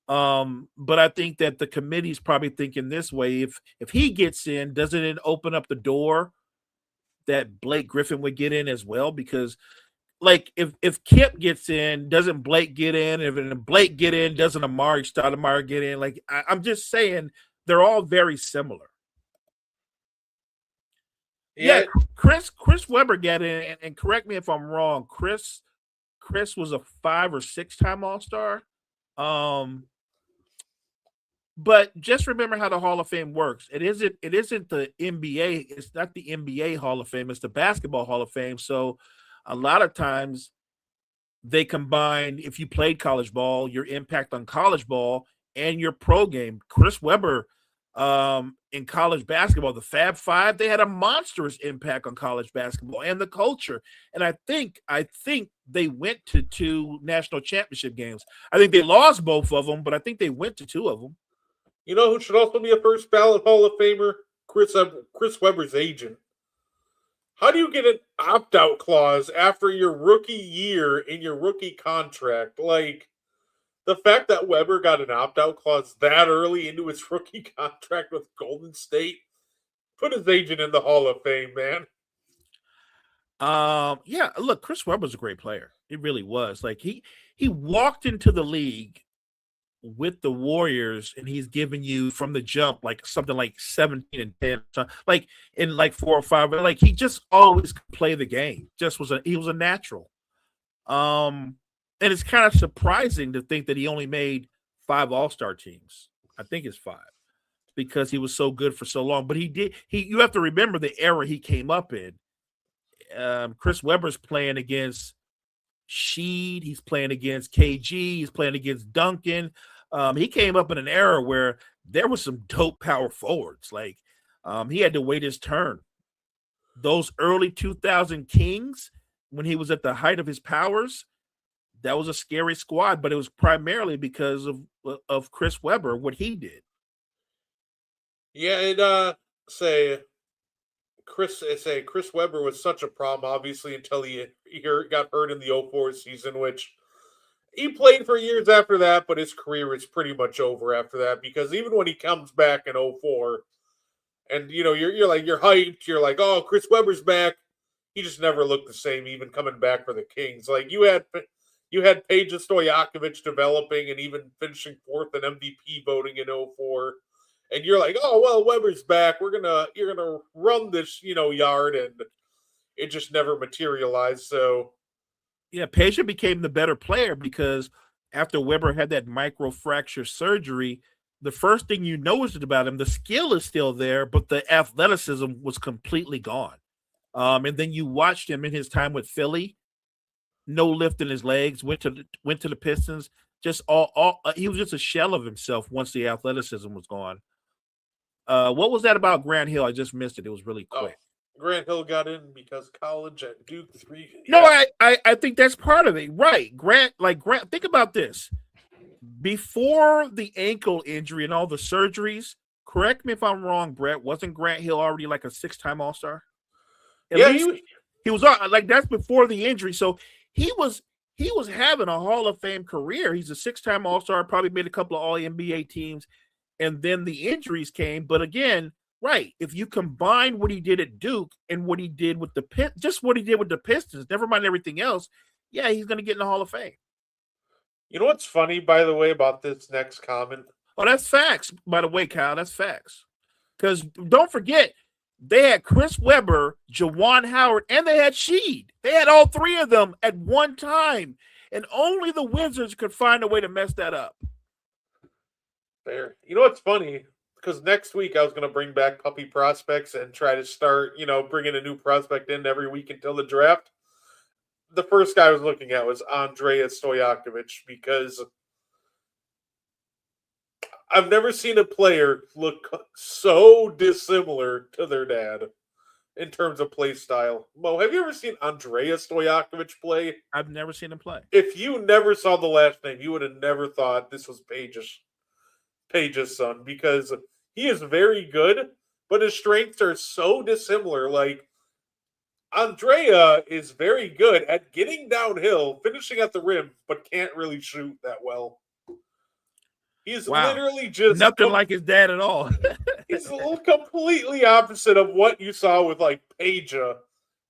But I think that the committee's probably thinking this way: if he gets in, doesn't it open up the door that Blake Griffin would get in as well? Because, like, if Kemp gets in, doesn't Blake get in? If Blake get in, doesn't Amari Stoudemire get in? Like, I'm just saying they're all very similar. Yeah, Chris Webber got in, and correct me if I'm wrong. Chris was a 5 or 6 time All-Star. But just remember how the Hall of Fame works. It isn't the NBA. It's not the NBA Hall of Fame. It's the Basketball Hall of Fame. So a lot of times they combine, if you played college ball, your impact on college ball and your pro game. Chris Webber, in college basketball, the Fab Five, they had a monstrous impact on college basketball and the culture. And I think they went to 2 national championship games. I think they lost both of them, but I think they went to 2 of them. You know who should also be a first ballot Hall of Famer? Chris Webber's agent. How do you get an opt-out clause after your rookie year in your rookie contract? Like, the fact that Webber got an opt-out clause that early into his rookie contract with Golden State put his agent in the Hall of Fame, man. Yeah, look, Chris Webber's a great player. He really was. Like, he walked into the league with the Warriors, and he's giving you from the jump like something like 17 and 10, like in like 4 or 5. Like, he just always could play the game. He was a natural. And it's kind of surprising to think that he only made 5 All-Star teams. I think it's 5 because he was so good for so long. But you have to remember the era he came up in. Chris Webber's playing against Sheed. He's playing against KG. He's playing against Duncan. He came up in an era where there was some dope power forwards. Like, he had to wait his turn. Those early 2000 Kings, when he was at the height of his powers, that was a scary squad, but it was primarily because of Chris Webber, what he did. Yeah, and Chris Webber was such a problem, obviously, until he got hurt in the 04 season, which he played for years after that, but his career is pretty much over after that, because even when he comes back in 04, and you're hyped, you're like, oh, Chris Webber's back. He just never looked the same, even coming back for the Kings. Like, you had Peja Stojakovic developing and even finishing 4th in MVP voting in 04. And you're like, oh, well, Webber's back. You're gonna run this, yard, and it just never materialized. So yeah, Peja became the better player because after Webber had that microfracture surgery, the first thing you noticed about him, the skill is still there, but the athleticism was completely gone. And then you watched him in his time with Philly, no lift in his legs, went to the Pistons. Just he was just a shell of himself once the athleticism was gone. What was that about Grant Hill? I just missed it. It was really quick. Grant Hill got in because college at Duke 3. No, I think that's part of it. Right. Grant, think about this. Before the ankle injury and all the surgeries, correct me if I'm wrong, Brett, wasn't Grant Hill already like a 6-time All-Star? He was like, that's before the injury. So he was having a Hall of Fame career. He's a 6-time All-Star, probably made a couple of All-NBA teams, and then the injuries came. But again, right, if you combine what he did at Duke and what he did with the Pistons, never mind everything else, yeah, he's going to get in the Hall of Fame. You know what's funny, by the way, about this next comment? Oh, that's facts, by the way, Kyle. That's facts. Because don't forget, they had Chris Webber, Jawan Howard, and they had Sheed. They had all three of them at one time, and only the Wizards could find a way to mess that up. Fair. You know what's funny? Because next week I was going to bring back puppy prospects and try to start, bringing a new prospect in every week until the draft. The first guy I was looking at was Andrea Stojakovic, because I've never seen a player look so dissimilar to their dad in terms of play style. Mo, have you ever seen Andrea Stojakovic play? I've never seen him play. If you never saw the last name, you would have never thought this was Page's son, because he is very good, but his strengths are so dissimilar. Like, Andrea is very good at getting downhill, finishing at the rim, but can't really shoot that well. He's literally just nothing like his dad at all. He's a little completely opposite of what you saw with like Page.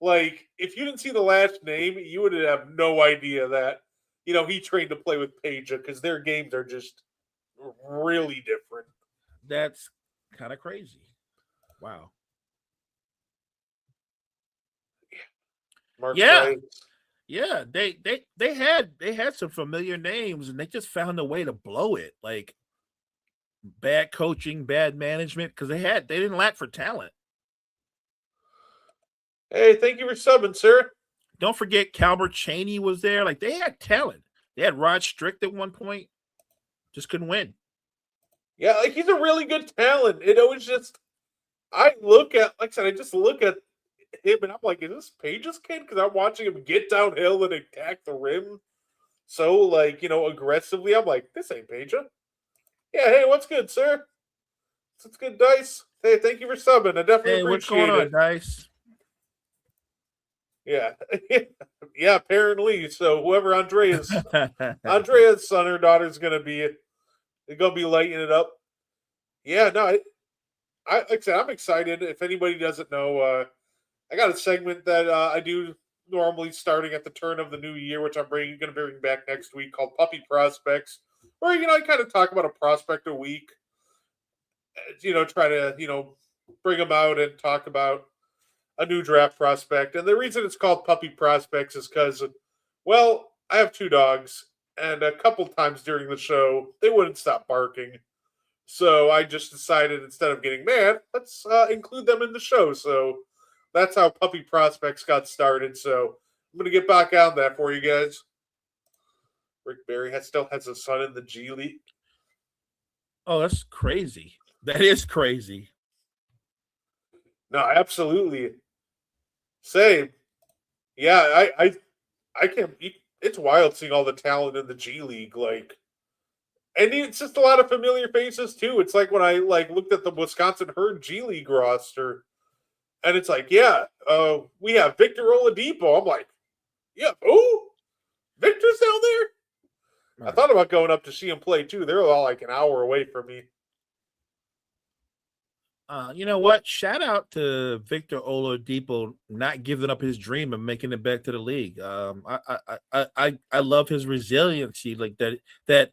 Like, if you didn't see the last name, you would have no idea that he trained to play with Page, because their games are just really different. That's kind of crazy. Wow. Mark yeah. Price. Yeah, they had some familiar names, and they just found a way to blow it. Like, bad coaching, bad management, because they didn't lack for talent. Hey, thank you for subbing, sir. Don't forget Calbert Chaney was there. Like, they had talent. They had Rod Strick at one point. Just couldn't win. Yeah, like, he's a really good talent. It always just, I just look at him and I'm like, is this Page's kid? Because I'm watching him get downhill and attack the rim so, like, aggressively. I'm like, this ain't Page. Yeah, hey, what's good, sir? What's good, Dice? Hey, thank you for subbing. I definitely appreciate what's going on, Dice? Yeah. Yeah, apparently. So whoever Andrea's son or daughter's gonna be, they're gonna be lighting it up. Yeah, no, I like I said, I'm excited. If anybody doesn't know, I got a segment that I do normally starting at the turn of the new year, which I'm going to bring back next week, called Puppy Prospects, where I kind of talk about a prospect a week. Try to bring them out and talk about a new draft prospect. And the reason it's called Puppy Prospects is because, well, I have 2 dogs, and a couple times during the show they wouldn't stop barking. So I just decided, instead of getting mad, let's include them in the show. So that's how Puppy Prospects got started. So I'm going to get back on that for you guys. Rick Barry still has a son in the G League. Oh, that's crazy. That is crazy. No, absolutely. Same. Yeah, I can't. It's wild seeing all the talent in the G League. Like, and it's just a lot of familiar faces too. It's like when I looked at the Wisconsin Herd G League roster, and it's like, yeah, we have Victor Oladipo. I'm like, yeah, who? Victor's down there? Right. I thought about going up to see him play too. They're all like an hour away from me. You know what? Shout out to Victor Oladipo not giving up his dream and making it back to the league. I love his resiliency, like that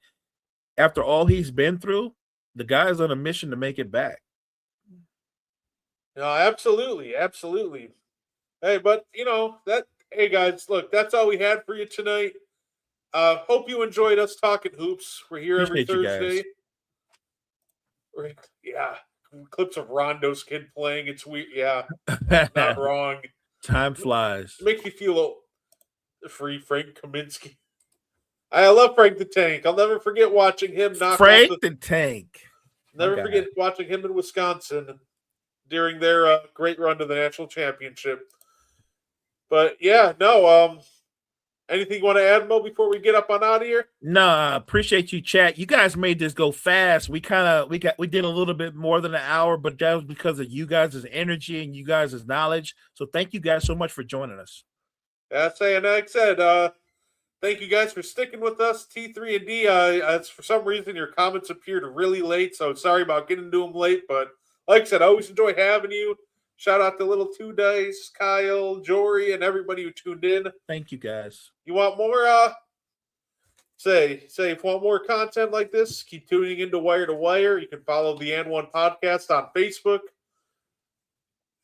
after all he's been through, the guy's on a mission to make it back. No, absolutely. Hey, but hey guys, look, that's all we had for you tonight. Hope you enjoyed us talking hoops. We're here every Thursday. Yeah. Clips of Rondo's kid playing. It's weird. Yeah. Not wrong. Time flies. It makes me feel free Frank Kaminsky. I love Frank the Tank. I'll never forget watching him knock Frank off the Tank. Never Okay. forget watching him in Wisconsin during their great run to the national championship. But yeah, no. Anything you want to add, Mo, before we get up on out of here? Nah, appreciate you, chat. You guys made this go fast. We did a little bit more than an hour, but that was because of you guys' energy and you guys' knowledge. So thank you guys so much for joining us. That's saying, like I said, thank you guys for sticking with us. T3 and D. For some reason your comments appeared really late, so sorry about getting to them late. But like I said, I always enjoy having you. Shout out to Little Two Dice, Kyle, Jory, and everybody who tuned in. Thank you guys. You want more? If you want more content like this, keep tuning into Wire to Wire. You can follow the N1 Podcast on Facebook.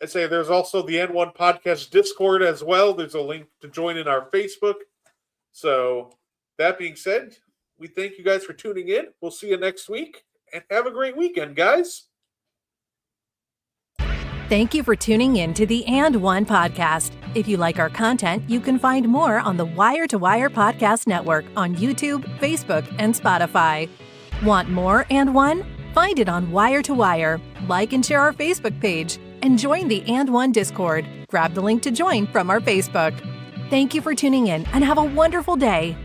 I say there's also the N1 Podcast Discord as well. There's a link to join in our Facebook. So that being said, we thank you guys for tuning in. We'll see you next week, and have a great weekend, guys. Thank you for tuning in to the And One podcast. If you like our content, you can find more on the Wire to Wire Podcast Network on YouTube, Facebook, and Spotify. Want more And One? Find it on Wire to Wire. Like and share our Facebook page, and join the And One Discord. Grab the link to join from our Facebook. Thank you for tuning in, and have a wonderful day.